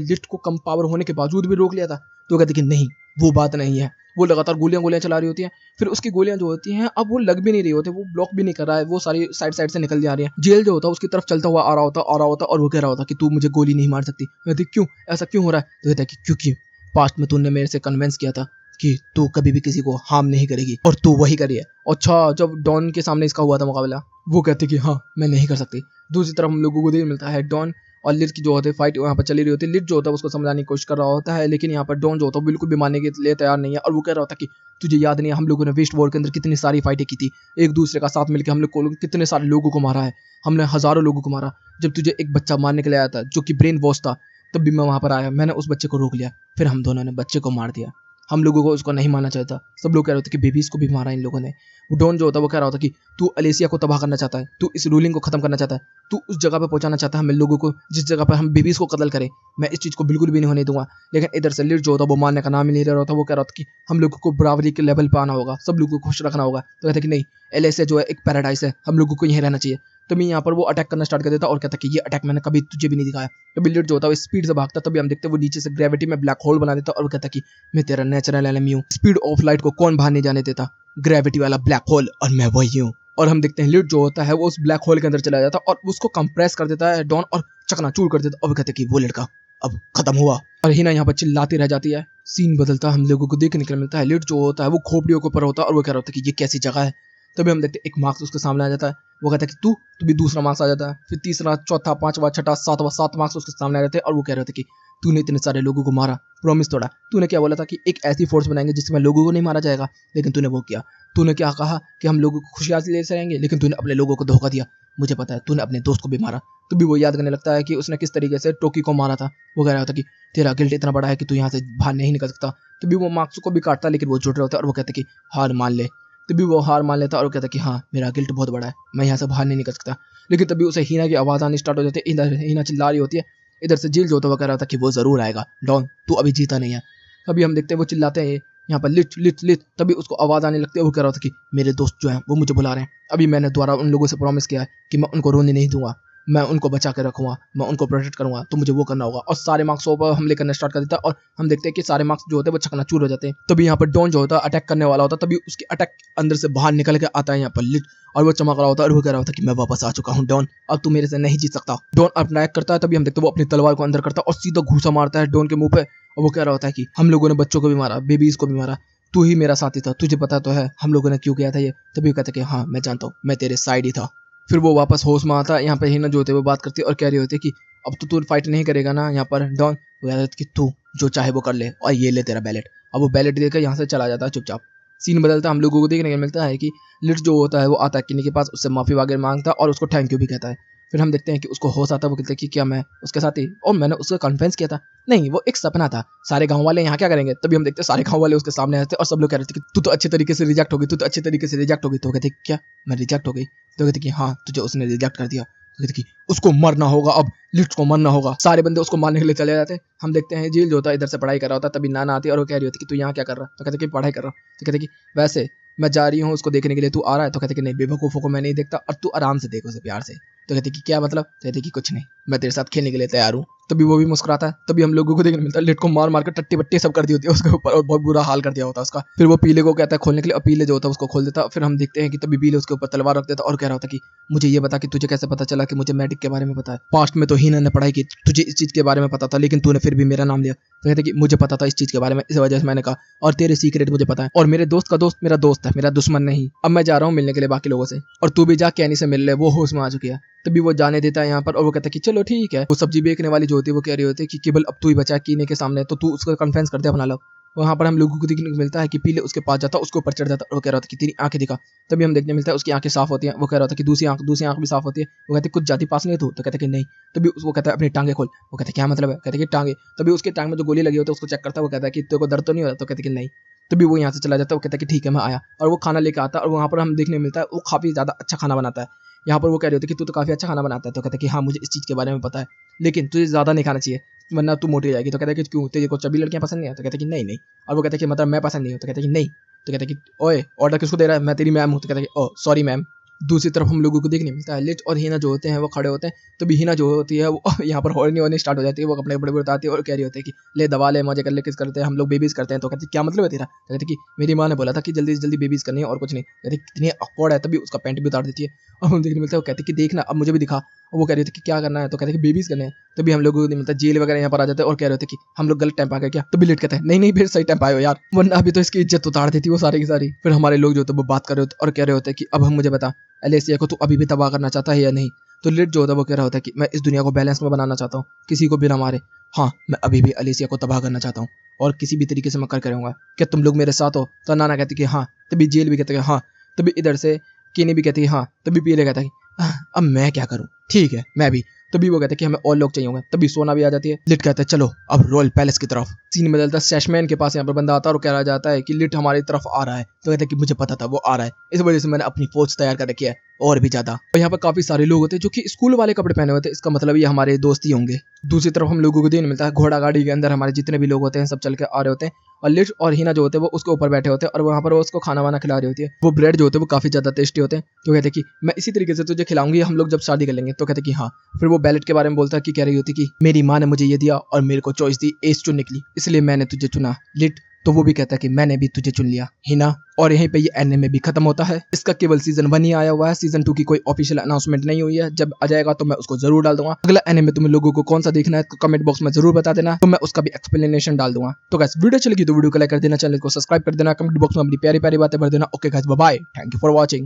लिफ्ट को कम पावर होने के बावजूद भी रोक लिया था। तो कहते कि नहीं, वो बात नहीं है। वो लगातार गोलियां चला रही होती हैं, फिर उसकी गोलियां जो होती हैं अब वो लग भी नहीं रही होती, वो ब्लॉक भी नहीं कर रहा है, वो सारी साइड से निकल जा रही है। जेल जो होता है उसकी तरफ चलता हुआ आ रहा होता और वो कह रहा होता कि तू मुझे गोली नहीं मार सकती। कहती क्यों, ऐसा क्यों हो रहा है? तो कहता है कि क्योंकि पास्ट में तूने मेरे से कन्विंस किया था कि तू कभी भी किसी को हार्म नहीं करेगी और तू वही करी है। अच्छा, जब डॉन के सामने इसका हुआ था मुकाबला, वो कहते कि हाँ, मैं नहीं कर सकती। दूसरी तरफ हम लोगों को देख मिलता है डॉन और लिट की जो होती है फाइट वहाँ पर चली रही होती है। लिट जो होता है उसको समझाने की कोशिश कर रहा होता है, लेकिन यहाँ पर डॉन जो होता है बिल्कुल भी मानने के लिए तैयार नहीं है और वो कह रहा होता है कि तुझे याद नहीं है हम लोगों ने वेस्ट वॉर के अंदर कितनी सारी फाइटें की थी, एक दूसरे का साथ मिलकर हम लोग कितने सारे लोगों को मारा है, हमने हजारों लोगों को मारा। जब तुझे एक बच्चा मारने के लिए आया था जो कि ब्रेन वॉश था, तब भी मैं वहां पर आया, मैंने उस बच्चे को रोक लिया, फिर हम दोनों ने बच्चे को मार दिया। हम लोगों को उसको नहीं मारना चाहता। सब लोग कह रहे थे कि बेबीज को भी मारा इन लोगों ने। डॉन जो होता है वो कह रहा होता कि तू अलेसिया को तबाह करना चाहता है, तू इस रूलिंग को खत्म करना चाहता है, तू उस जगह पे पहुंचाना चाहता है हम लोगों को जिस जगह पर हम बेबीज को कत्ल करें। मैं इस चीज को बिल्कुल भी नहीं होने दूंगा। लेकिन इधर से लिट जो होता है वो मानने का नाम ही नहीं ले रहा होता। वो कह रहा था कि हम लोगों को बराबरी के लेवल पे आना होगा, सब लोगों को खुश रखना होगा। तो कहते कि नहीं, एलेसिया जो है एक पैराडाइस है, हम लोगों को यहीं रहना चाहिए। तो मैं यहाँ पर वो अटैक करना स्टार्ट कर देता और कहता कि ये अटैक मैंने कभी तुझे भी नहीं दिखाया। तो बिल्लिट जो होता है वो स्पीड से भागता, तभी हम देखते हैं वो नीचे से ग्रेविटी में ब्लैक होल बना देता और कहता कि मैं तेरा नेचुरल एनिमी हूँ, स्पीड ऑफ लाइट को कौन बाहर नहीं जाने देता, ग्रेविटी वाला ब्लैक होल और मैं वही हूँ। और हम देखते हैं लिट जो होता है वो उस ब्लैक होल के अंदर चला जाता और उसको कंप्रेस कर देता है डॉन और चकनाचूर कर देता और कहते कि वो लड़का अब खत्म हुआ। और हिना यहाँ पर चिल्लाती रह जाती है। सीन बदलता हम लोगों को देखने के लिए मिलता है। लिट जो होता है वो खोपड़ियों के ऊपर होता है और वो कह रहा होता है कि ये कैसी जगह है। तभी हम देखते हैं एक मार्क्स उसके सामने आ जाता है। वो कहता है कि तू भी दूसरा मार्क्स आ जाता है, फिर तीसरा, चौथा, पांचवा, छठा, सातवां, 7 मार्क्स उसके सामने आ जाते हैं और वो कह रहे थे कि तूने इतने सारे लोगों को मारा, प्रॉमिस तोड़ा। तूने क्या बोला था कि एक ऐसी फोर्स बनाएंगे जिसमें लोगों को नहीं मारा जाएगा, लेकिन तूने वो किया। तूने क्या कहा कि हम लोगों को खुशियां ले रहेंगे, लेकिन तूने अपने लोगों को धोखा दिया। मुझे पता है तूने अपने दोस्त को भी मारा। तो भी वो याद करने लगता है कि उसने किस तरीके से टोकी को मारा था। वो कह रहा था कि तेरा गिल्ट इतना बड़ा है कि तू यहाँ से बाहर नहीं निकल सकता। तो भी वो मार्क्स को भी काटता, लेकिन वो जुड़ रहा होता है और वो कहता कि हार मान ले। तभी वो हार मान लेता और कहता कि हाँ, मेरा गिल्ट बहुत बड़ा है, मैं यहाँ से बाहर नहीं निकल सकता। लेकिन तभी उसे हीना की आवाज़ आनी स्टार्ट हो जाती है। इधर हीना चिल्ला रही होती है, इधर से जेल जो होता है वो कह रहा था कि वो जरूर आएगा, डॉन तू अभी जीता नहीं है। तभी हम देखते हैं वो चिल्लाते हैं यहाँ पर लिट लिट लिट। तभी उसको आवाज़ आने लगती है। वो कह रहा था कि मेरे दोस्त जो हैं वो मुझे बुला रहे हैं, अभी मैंने दोबारा उन लोगों से प्रॉमिस किया है कि मैं उनको रोने नहीं दूंगा। मैं उनको बचा के रखूंगा, मैं उनको प्रोटेक्ट करूंगा, तो मुझे वो करना होगा। और सारे मार्क्सों पर हमले करना स्टार्ट कर देता है और हम देखते हैं कि सारे मार्क्स जो होते हैं वो चकनाचूर हो जाते हैं। तभी यहाँ पर डॉन जो होता है अटैक करने वाला होता है, तभी उसके अटैक अंदर से बाहर निकल के आता है यहाँ पर लिट, और वो चमक रहा होता है और वो कह रहा होता है कि मैं वापस आ चुका हूँ डॉन, अब तू मेरे से नहीं जीत सकता। डॉन अटैक करता है, तभी हम देखते हैं वो अपनी तलवार को अंदर करता है और सीधा घूसा मारता है डॉन के मुंह पे, और वो कह रहा होता है कि हम लोगों ने बच्चों को भी मारा, बेबीज को भी मारा, तू ही मेरा साथी था, तुझे पता तो है हम लोगों ने क्यों किया था ये। तभी वो कहता है कि हाँ मैं जानता हूँ, मैं तेरे साइड ही था। फिर वो वापस होश में आता है। यहाँ पे हिना जो होते हैं वो बात करती है और कह रही होती है कि अब तो तू फाइट नहीं करेगा ना यहाँ पर डॉन। वो कहता है कि तू जो चाहे वो कर ले, और ये ले तेरा बैलेट। अब वो बैलेट देकर यहाँ से चला जाता है चुपचाप। सीन बदलता है, हम लोगों को देखने को मिलता है कि लिट जो होता है वो आता है किन्नी के पास, उससे माफी वगैरह मांगता है और उसको थैंक यू भी कहता है। फिर हम देखते हैं कि उसको होश आता है, वो कहते हैं कि क्या मैं उसके साथ ही, और मैंने उसको कन्फ्रेंस किया था, नहीं वो एक सपना था, सारे गांव वाले यहाँ क्या करेंगे। तभी हम देखते हैं सारे गांव वाले उसके सामने आते हैं और सब लोग कह रहे थे कि तू तो अच्छे तरीके से रिजेक्ट होगी, तू तो अच्छे तरीके से रिजेक्ट होगी। तो कहते क्या मैं रिजेक्ट हो गई? तो कहते कि हाँ तुझे उसने रिजेक्ट कर दिया। तो कहते कि उसको मरना होगा, अब लिट को मरना होगा। सारे बंदे उसको मारने के लिए चले जाते हैं। हम देखते हैं जेल जो होता है इधर से पढ़ाई कर रहा होता है, तभी नाना आती है और वो कह रही होती है कि तू यहाँ क्या कर रहा है। तो कहते कि पढ़ाई कर रहा हूँ। तो कहते कि वैसे मैं जा रही हूँ उसको देखने के लिए, तू आ रहा है? तो कहते कि नहीं, बेवकूफ़ों को मैं नहीं देखता, और तू आराम से देख उसे प्यार से। तो कहते कि क्या मतलब? कहते कि कुछ नहीं, मैं तेरे साथ खेलने के लिए तैयार हूँ। तभी वो भी मुस्कुराता है। तभी हम लोगों को देखने मिलता है लिट को मार मार कर टट्टी बट्टी सब कर दी होती है उसके ऊपर, और बहुत बुरा हाल कर दिया होता है उसका। फिर वो पीले को कहता है खोलने के लिए, और पीले जो होता है उसको खोल देता है। फिर हम देखते हैं कि तभी पीले उसके ऊपर तलवार रख देता और कह रहा होता कि मुझे ये बता कि तुझे कैसे पता चला कि मुझे मैडिक के बारे में पता है। पास्ट में तो हीना ने पढ़ाई की, तुझे इस चीज के बारे में पता था, लेकिन तूने फिर भी मेरा नाम लिया। तो कहते कि मुझे पता था इस चीज के बारे में, इस वजह से मैंने कहा, और तेरे सीक्रेट मुझे पता है, और मेरे दोस्त का दोस्त मेरा दोस्त है, मेरा दुश्मन नहीं। अब मैं जा रहा हूँ मिलने के लिए बाकी लोगों से, और तू भी जा कैनी से मिल ले, वो होश में आ चुकी है। तभी वो जाने देता है यहाँ पर, और वो कहता है कि चलो ठीक है। वो सब्जी बेचने वाली जो होती है वो कह रही होती है कि केवल अब तू ही बचा है कीने के सामने, तो तू उसको कन्फ्रेंस कर दे अपना लो। वहाँ पर हम लोगों को देखने को मिलता है कि पीले उसके पास जाता है, उसके ऊपर चढ़ जाता है और वो कह रहा था कि तेरी आंखें दिखा। तभी हम देखने मिलता है उसकी आंखें साफ होती हैं। वो कह रहा था कि दूसरी आंख भी साफ होती है। वो कहते कुछ जाति पास नहीं तू? तो कहते कि नहीं। तभी उसको कहता है अपनी टांगे खोल। वो कहते क्या मतलब है? कहते कि टांगे। तभी उसके टांग में जो गोली लगी होती है उसको चेक करता है। वो कहता है कि तेरे को दर्द तो नहीं हो रहा? तो कहते कि नहीं। तभी वो यहाँ से चला जाता है। वो कहता है कि ठीक है मैं आया, और वो खाना लेकर आता है। और वहाँ पर हम देखने मिलता है वो काफ़ी ज़्यादा अच्छा खाना बनाता है। यहाँ पर वो कह रही होती है कि तू तो काफ़ी अच्छा खाना बनाता है। तो कहता है कि हाँ मुझे इस चीज़ के बारे में पता है, लेकिन तुझे ज़्यादा नहीं खाना चाहिए वरना तू मोटी हो जाएगी। तो कहता है कि क्यों, तेरे को चबी लड़कियाँ पसंद नहीं है? तो कहता है कि नहीं नहीं। और वो कहता है कि मतलब मैं पसंद नहीं हूँ? तो कहता है कि नहीं। तो कहता है कि ओए ऑर्डर किसको दे रहा है? मैं तेरी मैम हूँ। तो कहता है कि ओ सॉरी मैम। दूसरी तरफ हम लोगों को देखने मिलता है लिच और हीना जो होते हैं वो खड़े होते हैं। तो भी हीना जो होती है वो यहाँ पर हॉर्नी होने स्टार्ट हो जाती है। वो कपड़े बड़े बताती है और कह रही होती है कि ले दवा ले, मजे कर ले, किस करते हैं हम लोग, बेबीज करते हैं। तो कहती क्या मतलब है तेरा? तो कहती कि मेरी माँ ने बोला था कि जल्दी से जल्दी बेबीज करनी है और कुछ नहीं। कहती कितनी ऑकवर्ड है। तभी उसका पैंट भी उतार देती है और हम देखने मिलता है। वो कहती कि देखना अब मुझे भी दिखा। और वो कह रही थी कि क्या करना है? तो कहते कि बेबीज करने हैं। तभी हम लोगों को मिलता है जेल वगैरह यहाँ पर आ जाते हैं और कह रहे थे कि हम लोग गलत टाइम पे आ गए क्या? तो बिलेट कहते हैं नहीं नहीं फिर सही टाइम पे आए हो यार, वरना अभी तो इसकी इज्जत उतार देती वो सारी की सारी। फिर हमारे लोग जो होते हैं वो बात कर रहे होते और कह रहे होते हैं कि अब हम मुझे बता एलेसिया को तू अभी भी तबाह करना चाहता है या नहीं? तो लिट जो होता है वो कह रहा होता है कि मैं इस दुनिया को बैलेंस में बनाना चाहता हूँ, किसी को बिना मारे। हाँ मैं अभी भी एलेसिया को तबाह करना चाहता हूँ और किसी भी तरीके से मैं कर रहूंगा। क्या तुम लोग मेरे साथ हो? तो नाना कहती कि हाँ। तभी जेल भी कहते हैं हाँ। तभी इधर से केनी भी कहती है हाँ। तभी पीले कहता है कि अब मैं क्या करूँ, ठीक है मैं भी। तभी वो कहते हैं कि हमें और लोग चाहिए होंगे। तभी सोना भी आ जाती है। लिट कहता है चलो अब रॉयल पैलेस की तरफ। सीन बदलता है, सेशमैन के पास यहाँ पर बंदा आता है और कह रहा जाता है कि लिट हमारी तरफ आ रहा है। तो कहता है कि मुझे पता था वो आ रहा है, इस वजह से मैंने अपनी फौज तैयार कर रखी है और भी ज्यादा। और यहाँ पर काफी सारे लोग होते हैं जो कि स्कूल वाले कपड़े पहने होते हैं, इसका मतलब ये हमारे दोस्त ही होंगे। दूसरी तरफ हम लोगों को देखने मिलता है घोड़ा गाड़ी के अंदर हमारे जितने भी लोग होते हैं सब चल के आ रहे होते हैं और लिट और हीना जो होते हैं वो उसके ऊपर बैठे होते हैं और वहाँ पर वो उसको खाना वाना खिला रही होती है। वो ब्रेड जो होते हैं वो काफी ज्यादा टेस्टी होते हैं। तो कहते हैं कि मैं इसी तरीके से तुझे खिलाऊंगी हम लोग जब शादी कर लेंगे। तो कहते हैं कि हाँ। फिर वो बैलेट के बारे में बोलता है कि कह रही होती कि मेरी माँ ने मुझे ये दिया और मेरे को चॉइस दी एस चुनने के लिए, इसलिए मैंने तुझे चुना लिट। तो वो भी कहता है कि मैंने भी तुझे चुन लिया हिना। और यहीं पे ये एनिमे भी खत्म होता है। इसका केवल सीजन 1 ही आया हुआ है, सीजन 2 की कोई ऑफिशियल अनाउंसमेंट नहीं हुई है। जब आ जाएगा तो मैं उसको जरूर डाल दूंगा। अगला एनिमे तुम लोगों को कौन सा देखना है तो कमेंट बॉक्स में जरूर बता देना, तो मैं उसका भी एक्सप्लेनेशन डाल दूंगा। तो गाइस वीडियो चलेगी तो वीडियो को लाइक कर देना, चैनल को सब्सक्राइब कर देना, कमेंट बॉक्स में अपनी प्यारी प्यारी बातें भर देना। Okay guys bye bye, thank you for watching.